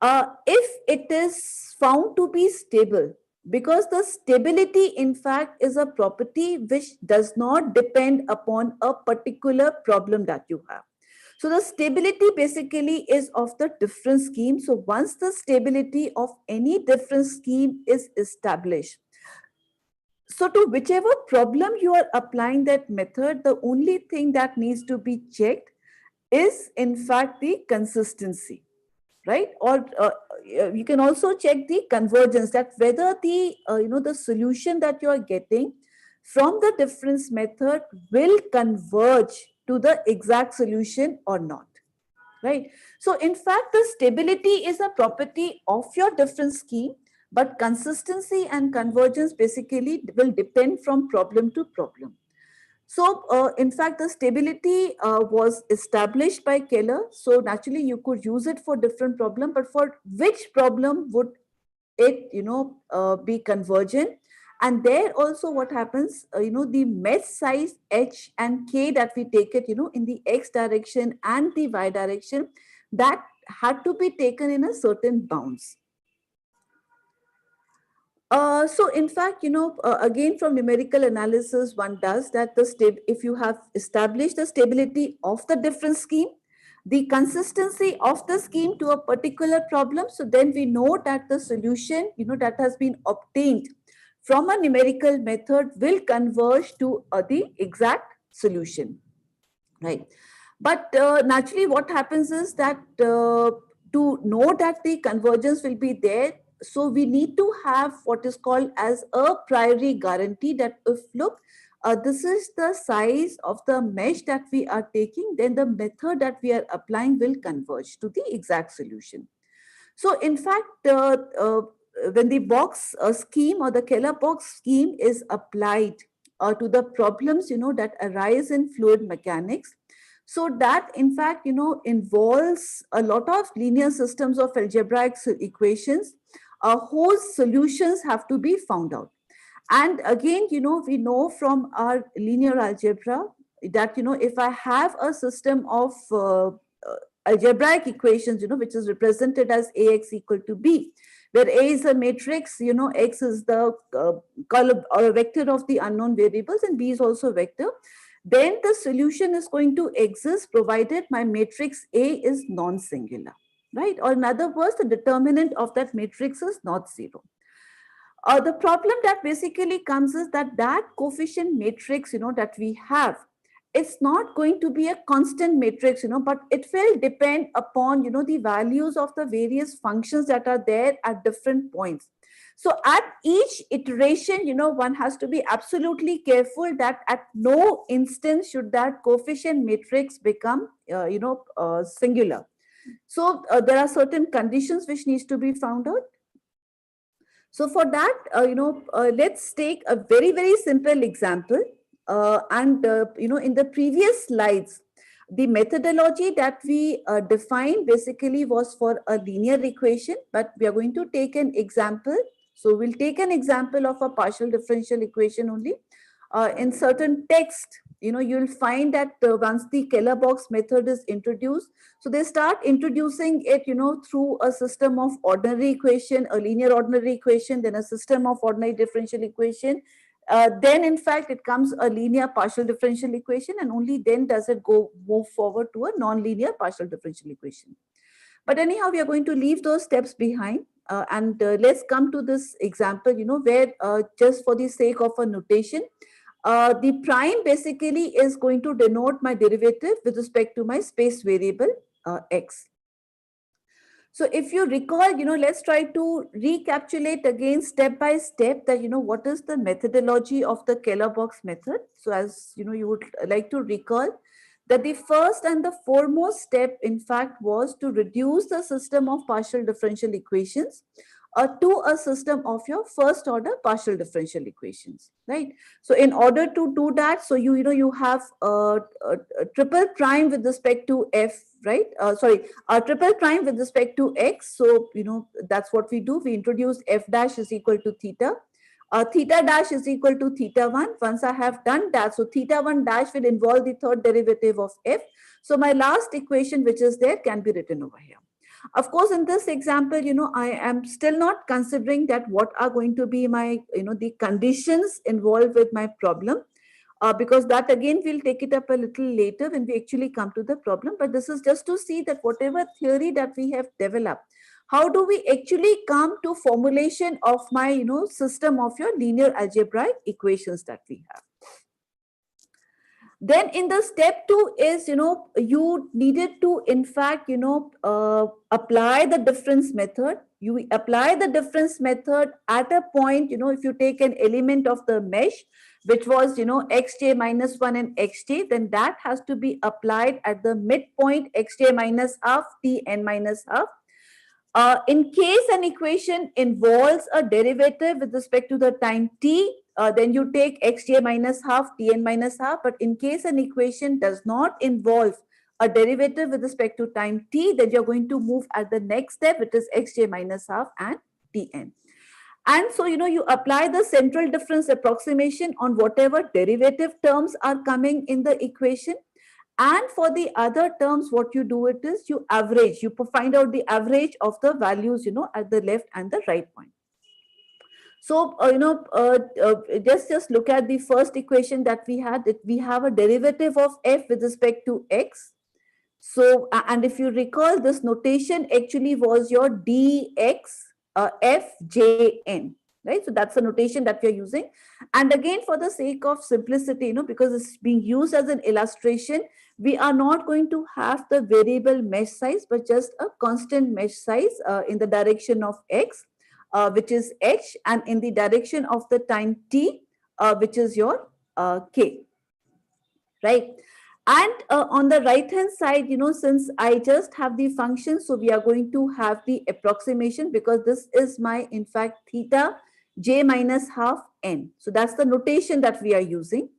if it is found to be stable, because the stability, in fact, is a property which does not depend upon a particular problem that you have. So the stability basically is of the difference scheme. So once the stability of any difference scheme is established, so to whichever problem you are applying that method, the only thing that needs to be checked is, in fact, the consistency, right? Or you can also check the convergence, that whether the, the solution that you are getting from the difference method will converge to the exact solution or not, right? So in fact, the stability is a property of your difference scheme, but consistency and convergence basically will depend from problem to problem. So, in fact, the stability was established by Keller. So naturally, you could use it for different problem, but for which problem would it, be convergent? And there also what happens, the mesh size h and k that we take it, in the x direction and the y direction, that had to be taken in a certain bounds. So in fact, again, from numerical analysis, one does that if you have established the stability of the difference scheme, the consistency of the scheme to a particular problem, so then we know that the solution, that has been obtained from a numerical method will converge to the exact solution, right? But naturally, what happens is that to know that the convergence will be there, so we need to have what is called as a priori guarantee, that if, look, this is the size of the mesh that we are taking, then the method that we are applying will converge to the exact solution. So in fact, when the box scheme or the Keller box scheme is applied to the problems, that arise in fluid mechanics, so that in fact, involves a lot of linear systems of algebraic equations whose solutions have to be found out. And again, we know from our linear algebra that, if I have a system of algebraic equations, which is represented as Ax equal to B, where A is a matrix, X is the column or a vector of the unknown variables, and B is also a vector. then the solution is going to exist provided my matrix A is non-singular, right? Or in other words, the determinant of that matrix is not zero. The problem that basically comes is that coefficient matrix, that we have, it's not going to be a constant matrix, but it will depend upon, the values of the various functions that are there at different points. So at each iteration, one has to be absolutely careful that at no instance should that coefficient matrix become, singular. So there are certain conditions which needs to be found out. So for that, let's take a very, very simple example. In the previous slides, the methodology that we defined basically was for a linear equation, but we are going to take an example. So we'll take an example of a partial differential equation only. In certain text, you'll find that once the Keller box method is introduced, so they start introducing it, through a system of ordinary equation, a linear ordinary equation, then a system of ordinary differential equation. Then in fact, it comes a linear partial differential equation, and only then does it move forward to a non-linear partial differential equation. But anyhow, we are going to leave those steps behind. And let's come to this example, where just for the sake of a notation, the prime basically is going to denote my derivative with respect to my space variable x. So if you recall, let's try to recapitulate again step by step that, what is the methodology of the Keller box method. So as you would like to recall that the first and the foremost step, in fact, was to reduce the system of partial differential equations to a system of your first order partial differential equations, right? So in order to do that, so you have a triple prime with respect to f, right? A triple prime with respect to x. So that's what we do. We introduce f dash is equal to theta. Theta dash is equal to theta 1. Once I have done that, so theta 1 dash will involve the third derivative of f. So my last equation which is there can be written over here. Of course, in this example, I am still not considering that what are going to be my, the conditions involved with my problem, because that again, we'll take it up a little later when we actually come to the problem. But this is just to see that whatever theory that we have developed, how do we actually come to formulation of my, system of your linear algebraic equations that we have. Then in the step 2 is, you needed to, in fact, apply the difference method. You apply the difference method at a point, if you take an element of the mesh, which was, xj minus 1 and xj, then that has to be applied at the midpoint xj minus half, tn minus half. In case an equation involves a derivative with respect to the time t, then you take xj minus half, tn minus half. But in case an equation does not involve a derivative with respect to time t, then you're going to move at the next step, which is xj minus half and tn. And so, you apply the central difference approximation on whatever derivative terms are coming in the equation. And for the other terms, what you do it is you average, you find out the average of the values, at the left and the right point. So, just look at the first equation that we had, that we have a derivative of f with respect to x. So, and if you recall, this notation actually was your dx fjn, right? So that's the notation that we are using. And again, for the sake of simplicity, because it's being used as an illustration, we are not going to have the variable mesh size, but just a constant mesh size in the direction of x, which is h, and in the direction of the time t, which is your k, right? And on the right hand side, since I just have the function, so we are going to have the approximation, because this is my, in fact, theta j minus half n. So that's the notation that we are using.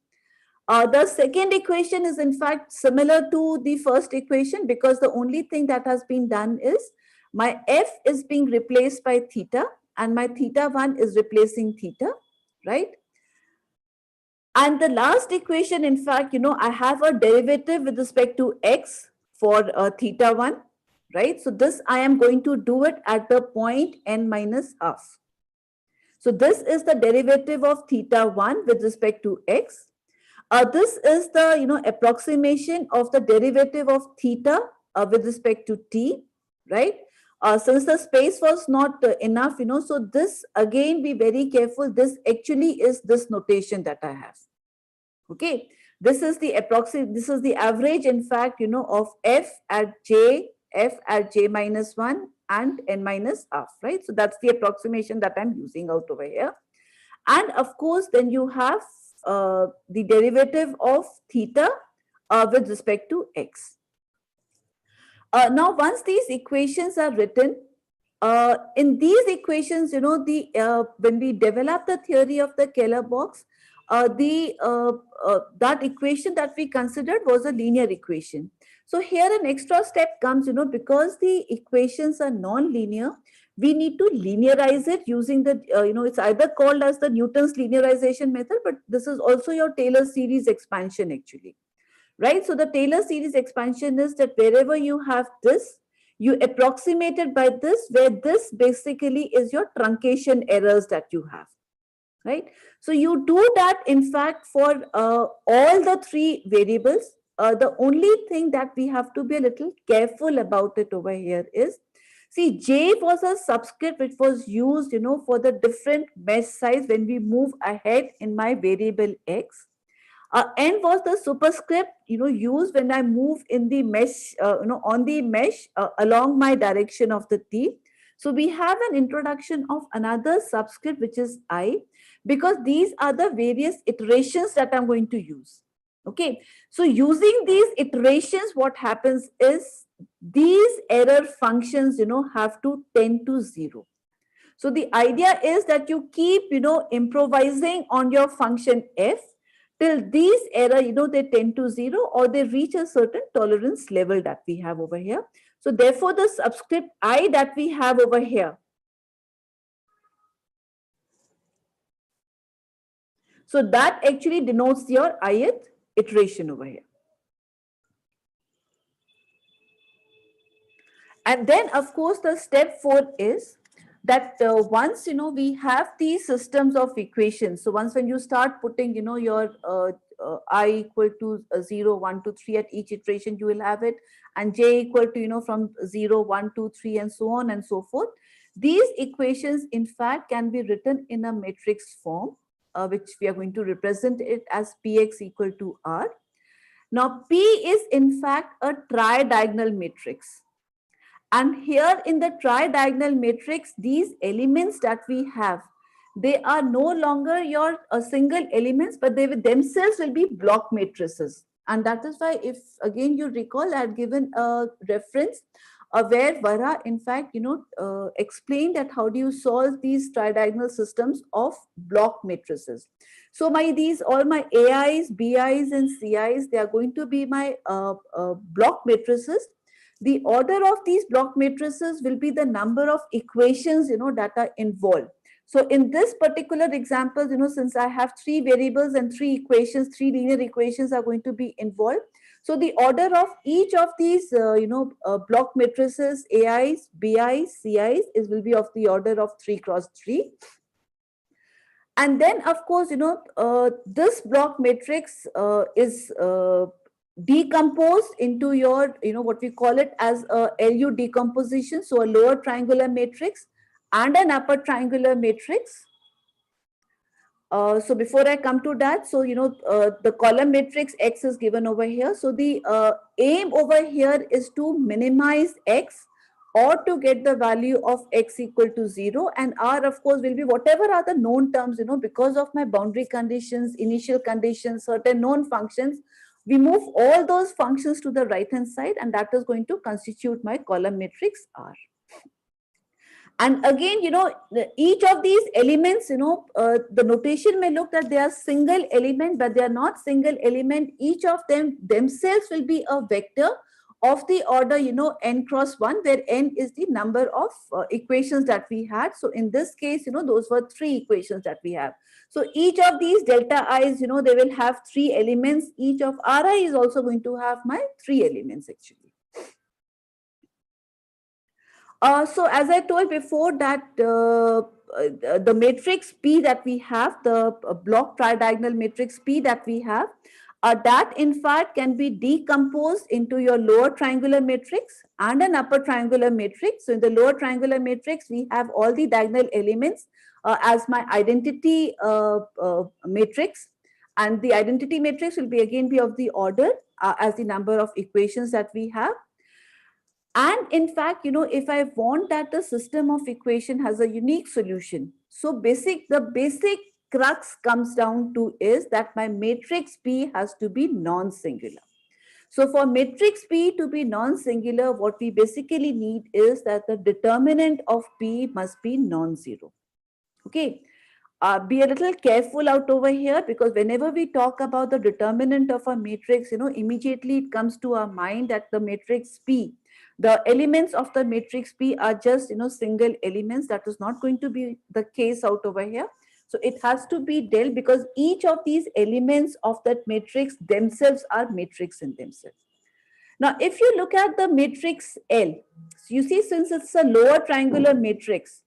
The second equation is in fact similar to the first equation, because the only thing that has been done is my f is being replaced by theta and my theta 1 is replacing theta, right? And the last equation, in fact, I have a derivative with respect to x for theta 1, right? So this I am going to do it at the point n minus half. So this is the derivative of theta 1 with respect to x. This is the approximation of the derivative of theta with respect to t, right? Since the space was not enough, so this again be very careful. This actually is this notation that I have. Okay, this is the this is the average, in fact, of f at j minus 1 and n minus half, right? So that's the approximation that I'm using out over here. And of course, then you have the derivative of theta with respect to x. Now, once these equations are written, in these equations, when we develop the theory of the Keller box, that equation that we considered was a linear equation. So here an extra step comes, because the equations are non-linear, we need to linearize it using the, it's either called as the Newton's linearization method, but this is also your Taylor series expansion actually, right? So the Taylor series expansion is that wherever you have this, you approximate it by this, where this basically is your truncation errors that you have, right? So you do that, in fact, for all the three variables. The only thing that we have to be a little careful about it over here is, see, J was a subscript which was used, for the different mesh size when we move ahead in my variable X. N was the superscript, used when I move in the mesh, on the mesh along my direction of the T. So we have an introduction of another subscript, which is I, because these are the various iterations that I'm going to use. Okay. So using these iterations, what happens is these error functions, have to tend to 0. So the idea is that you keep, improvising on your function f till these error, they tend to 0 or they reach a certain tolerance level that we have over here. So therefore, the subscript I that we have over here, so that actually denotes your ith iteration over here. And then, of course, the step 4 is that once, we have these systems of equations. So once when you start putting, your I equal to 0, 1, 2, 3 at each iteration, you will have it. And J equal to, from 0, 1, 2, 3, and so on and so forth. These equations, in fact, can be written in a matrix form, which we are going to represent it as Px equal to R. Now, P is, in fact, a tridiagonal matrix. And here in the tridiagonal matrix, these elements that we have, they are no longer your single elements, but they themselves will be block matrices. And that is why, if again you recall, I had given a reference where Vara, in fact, explained that how do you solve these tridiagonal systems of block matrices. So all my AIs, BIs, and CIs, they are going to be my block matrices. The order of these block matrices will be the number of equations, that are involved. So in this particular example, since I have 3 variables and 3 equations, 3 linear equations are going to be involved. So the order of each of these, block matrices, AIs, BIs, CIs, will be of the order of 3 cross 3. And then, of course, this block matrix is decomposed into your, what we call it as a LU decomposition. So a lower triangular matrix and an upper triangular matrix. So before I come to that, so, the column matrix X is given over here. So the aim over here is to minimize X or to get the value of X equal to 0, and R, of course, will be whatever are the known terms, because of my boundary conditions, initial conditions, certain known functions. We move all those functions to the right hand side, and that is going to constitute my column matrix R. And again, each of these elements, the notation may look that they are single element, but they are not single element. Each of them themselves will be a vector of the order, n cross 1, where n is the number of equations that we had. So in this case, those were 3 equations that we have. So each of these delta i's, they will have 3 elements. Each of Ri is also going to have my 3 elements actually. So as I told before that the matrix P that we have, the block tridiagonal matrix P that we have, that in fact can be decomposed into your lower triangular matrix and an upper triangular matrix. So in the lower triangular matrix, we have all the diagonal elements as my identity matrix. And the identity matrix will be again be of the order as the number of equations that we have. And in fact, if I want that the system of equation has a unique solution, so the basic crux comes down to is that my matrix P has to be non-singular. So for matrix P to be non-singular, what we basically need is that the determinant of P must be non-zero. Okay. Be a little careful out over here, because whenever we talk about the determinant of a matrix, immediately it comes to our mind that the matrix P, the elements of the matrix P are just, single elements. That is not going to be the case out over here. So it has to be dealt, because each of these elements of that matrix themselves are matrix in themselves. Now, if you look at the matrix L, so you see, since it's a lower triangular matrix,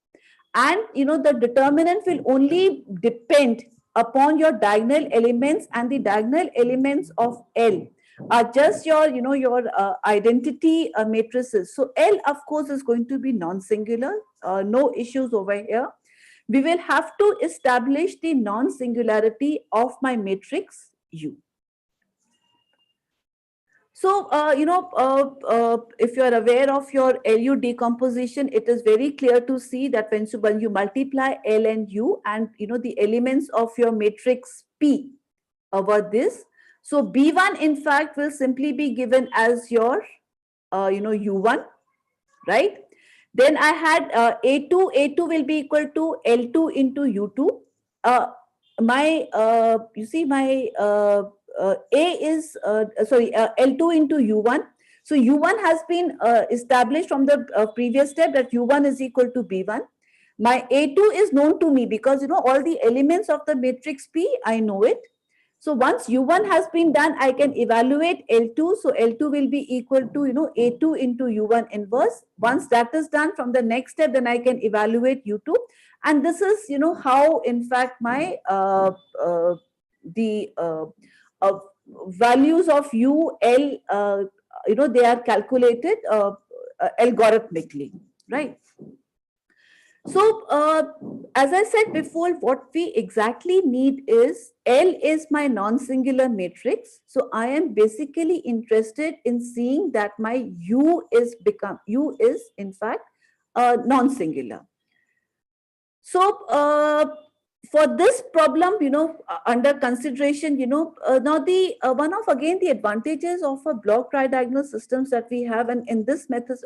and the determinant will only depend upon your diagonal elements, and the diagonal elements of L are just your identity matrices. So L of course is going to be non-singular, no issues over here. We will have to establish the non-singularity of my matrix U. So, if you are aware of your LU decomposition, it is very clear to see that when you multiply L and U and, the elements of your matrix P over this, so B1 in fact will simply be given as your, U1, right? Then I had A2 will be equal to L2 into U2. You see my L2 into U1. So U1 has been established from the previous step, that U1 is equal to B1. My A2 is known to me because, all the elements of the matrix P, I know it. So once U1 has been done, I can evaluate L2. So L2 will be equal to, A2 into U1 inverse. Once that is done, from the next step, then I can evaluate U2. And this is, how in fact my values of U, L, they are calculated algorithmically, right? So, as I said before, what we exactly need is L is my non-singular matrix. So, I am basically interested in seeing that my U is in fact non-singular. So, for this problem, under consideration, now the one of again the advantages of a block tridiagonal systems that we have, and in this method,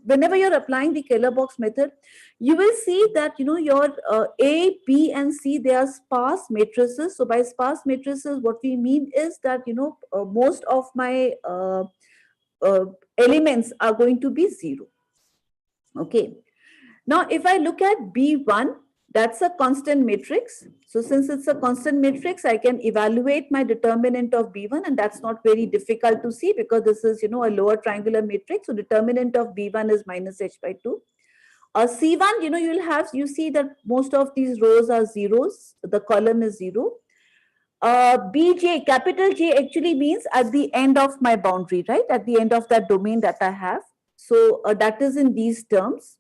whenever you're applying the Keller box method, you will see that your A, B, and C, they are sparse matrices. So by sparse matrices, what we mean is that most of my elements are going to be zero. Okay. Now, if I look at B1, that's a constant matrix. So since it's a constant matrix, I can evaluate my determinant of B1, and that's not very difficult to see because this is, a lower triangular matrix. So determinant of B1 is minus h by 2. C1, you see that most of these rows are zeros. The column is 0. BJ, capital J actually means at the end of my boundary, right? At the end of that domain that I have. So that is in these terms.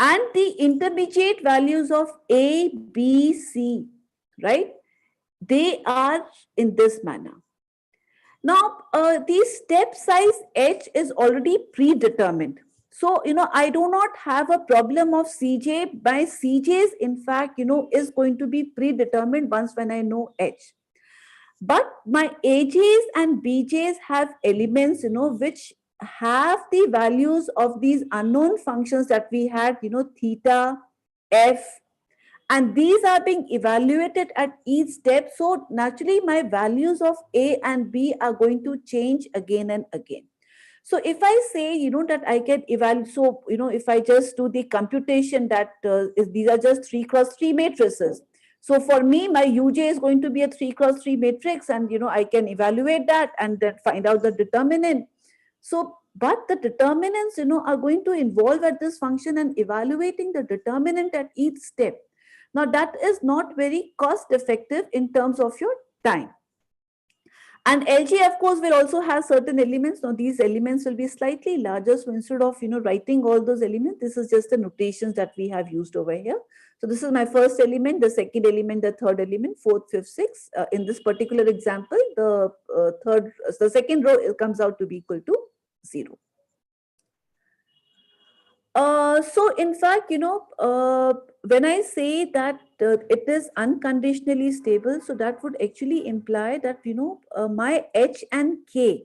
And the intermediate values of A, B, C, right? They are in this manner. Now, the step size H is already predetermined. So, I do not have a problem of CJ. My CJs, in fact, is going to be predetermined once when I know H. But my AJs and BJs have elements, which have the values of these unknown functions that we had, theta, f, and these are being evaluated at each step. So naturally, my values of A and B are going to change again and again. So if I say, that I can evaluate, so, if I just do the computation that these are just 3 cross 3 matrices. So for me, my UJ is going to be a 3 cross 3 matrix, and, I can evaluate that and then find out the determinant. So, but the determinants, are going to involve at this function and evaluating the determinant at each step. Now, that is not very cost effective in terms of your time. And LG, of course, will also have certain elements. Now, these elements will be slightly larger. So instead of, writing all those elements, this is just the notations that we have used over here. So this is my first element, the second element, the third element, fourth, fifth, sixth. In this particular example, the second row comes out to be equal to 0. So in fact, when I say that it is unconditionally stable, so that would actually imply that, my H and K,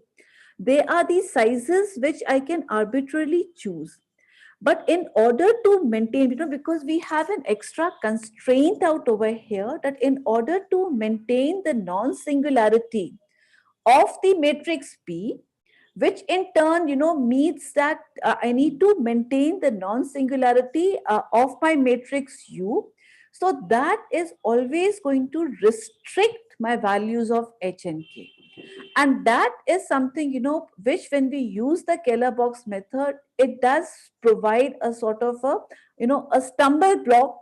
they are the sizes which I can arbitrarily choose. But in order to maintain, because we have an extra constraint out over here, that in order to maintain the non-singularity of the matrix P, which in turn, means that I need to maintain the non-singularity of my matrix U. So that is always going to restrict my values of H and K. And that is something, which when we use the Keller box method, it does provide a sort of a stumble block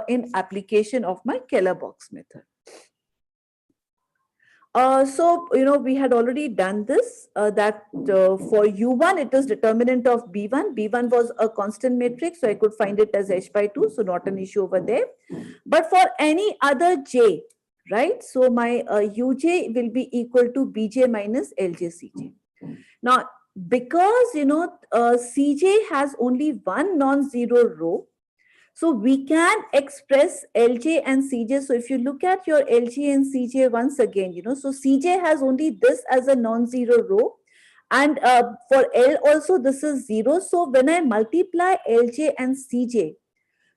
in application of my Keller box method. So, we had already done this, that for U1, it is determinant of B1. B1 was a constant matrix, so I could find it as H by 2, so not an issue over there. But for any other J, right? So my Uj will be equal to Bj minus Lj Cj. Now, because, Cj has only one non-zero row, so we can express Lj and Cj. So if you look at your Lj and Cj once again, so Cj has only this as a non-zero row. And for L also, this is 0. So when I multiply Lj and Cj,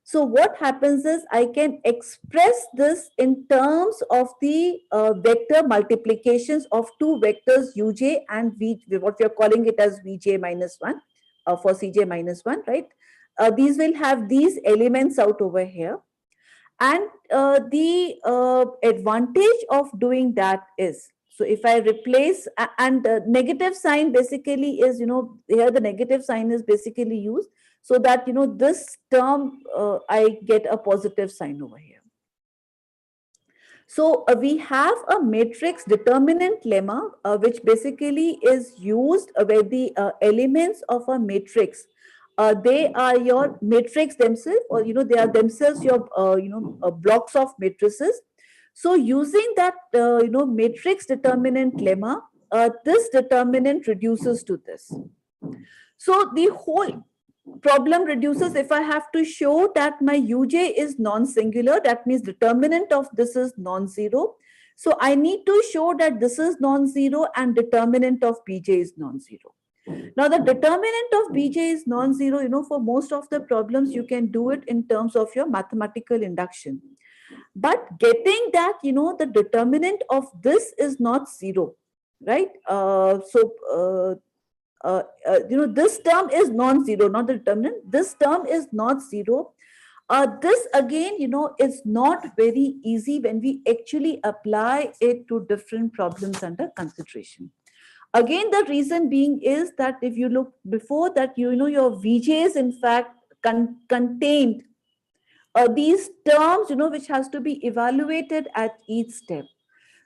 so what happens is I can express this in terms of the vector multiplications of two vectors Uj and V, what we are calling it as Vj minus 1 for Cj minus 1, right? These will have these elements out over here. And the advantage of doing that is, so if I replace, and negative sign basically is, here the negative sign is basically used so that, this term, I get a positive sign over here. So we have a matrix determinant lemma, which basically is used where the elements of a matrix, they are your matrix themselves, or they are themselves your blocks of matrices. So using that matrix determinant lemma, this determinant reduces to this. So the whole problem reduces if I have to show that my Uj is non-singular, that means determinant of this is non-zero. So I need to show that this is non-zero and determinant of Bj is non-zero. Now the determinant of Bj is non-zero, for most of the problems you can do it in terms of your mathematical induction. But getting that, the determinant of this is not 0, right? This term is non-zero, not the determinant. This term is not 0. This again, is not very easy when we actually apply it to different problems under consideration. Again, the reason being is that if you look before that, your Vj's in fact contained these terms, which has to be evaluated at each step.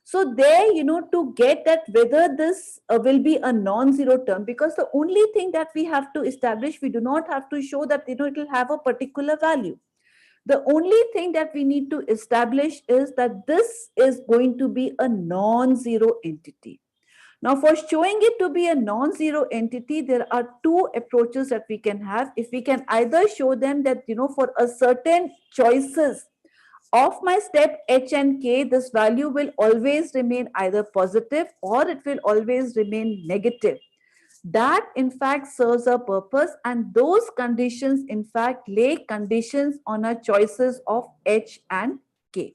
So there, to get that whether this will be a non-zero term, because the only thing that we have to establish, we do not have to show that, it will have a particular value. The only thing that we need to establish is that this is going to be a non-zero entity. Now, for showing it to be a non-zero entity, there are two approaches that we can have. If we can either show them that, for a certain choices of my step H and K, this value will always remain either positive or it will always remain negative. That in fact serves a purpose, and those conditions in fact lay conditions on our choices of H and K.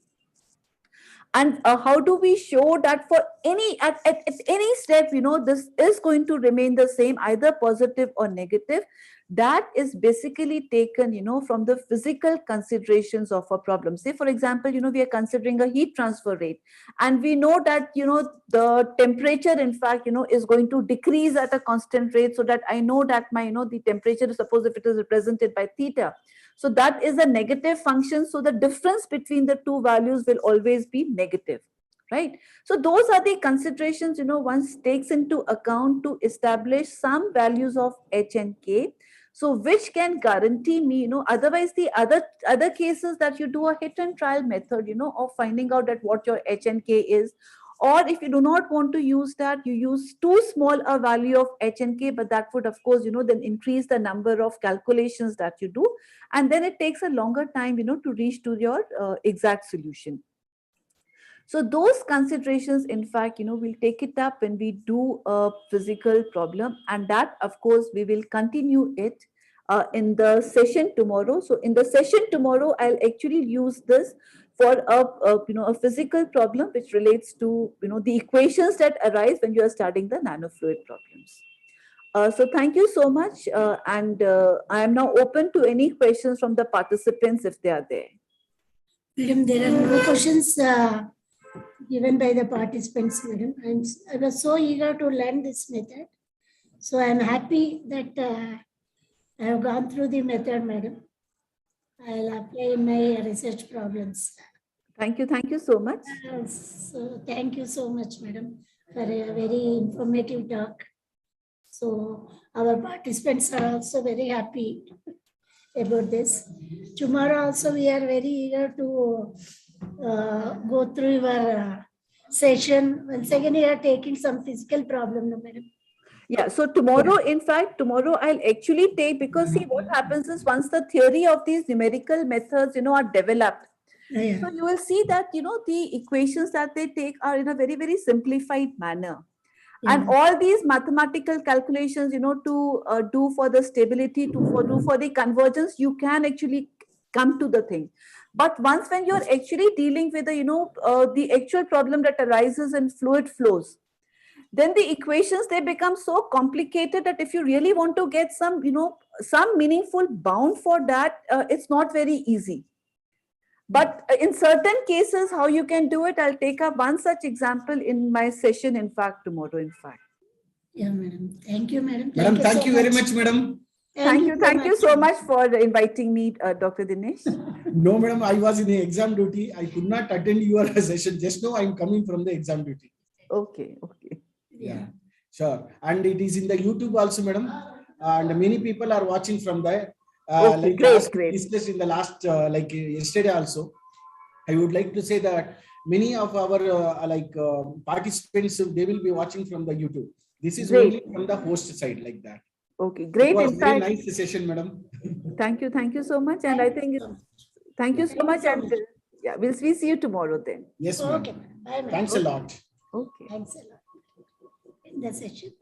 And how do we show that for any at any step, this is going to remain the same, either positive or negative? That is basically taken, from the physical considerations of a problem. Say, for example, we are considering a heat transfer rate, and we know that, the temperature, in fact, is going to decrease at a constant rate, so that I know that my, the temperature, suppose if it is represented by theta, so that is a negative function. So the difference between the two values will always be negative. right? So those are the considerations, one takes into account to establish some values of H and K. So which can guarantee me, otherwise the other cases that you do a hit and trial method, of finding out that what your H and K is. Or if you do not want to use that, you use too small a value of H and K, but that would, of course, then increase the number of calculations that you do. And then it takes a longer time, to reach to your exact solution. So those considerations, in fact, we'll take it up when we do a physical problem. And that, of course, we will continue it in the session tomorrow. So in the session tomorrow, I'll actually use this for a physical problem which relates to the equations that arise when you are studying the nanofluid problems. So thank you so much, and I am now open to any questions from the participants if they are there. Madam, there are no questions given by the participants, madam. I was so eager to learn this method, so I am happy that I have gone through the method, madam. I'll apply in my research problems. Thank you so much. So thank you so much, madam, for a very informative talk. So our participants are also very happy about this. Tomorrow also we are very eager to go through your session. Once again, you are taking some physical problem, no, madam. Yeah, so tomorrow, in fact, tomorrow I'll actually take, because see what happens is once the theory of these numerical methods, are developed, Yeah. so you will see that, the equations that they take are in a very, very simplified manner. Yeah. And all these mathematical calculations, to do for the stability, do for the convergence, you can actually come to the thing. But once when you're actually dealing with the actual problem that arises in fluid flows, then the equations, they become so complicated that if you really want to get some, some meaningful bound for that, it's not very easy. But in certain cases, how you can do it, I'll take up one such example in my session, in fact, tomorrow, in fact. Yeah, madam. Thank you, madam. Madam, thank you very much, madam. Thank you so much for inviting me, Dr. Dinesh. No, madam, I was in the exam duty. I could not attend your session. Just now I'm coming from the exam duty. Okay. Yeah, sure. And it is in the YouTube also, madam. And many people are watching from there. Okay, great. Discussed in the last, like yesterday also. I would like to say that many of our participants, they will be watching from the YouTube. This is only from the host side, like that. Okay, great. It was in very fact, nice session, madam. Thank you so much. And I think, thank you so much. And yeah, we'll see you tomorrow then. Yes, ma'am. Okay, madam. Bye, madam. Thanks a lot. Okay. Thanks a lot. In the session.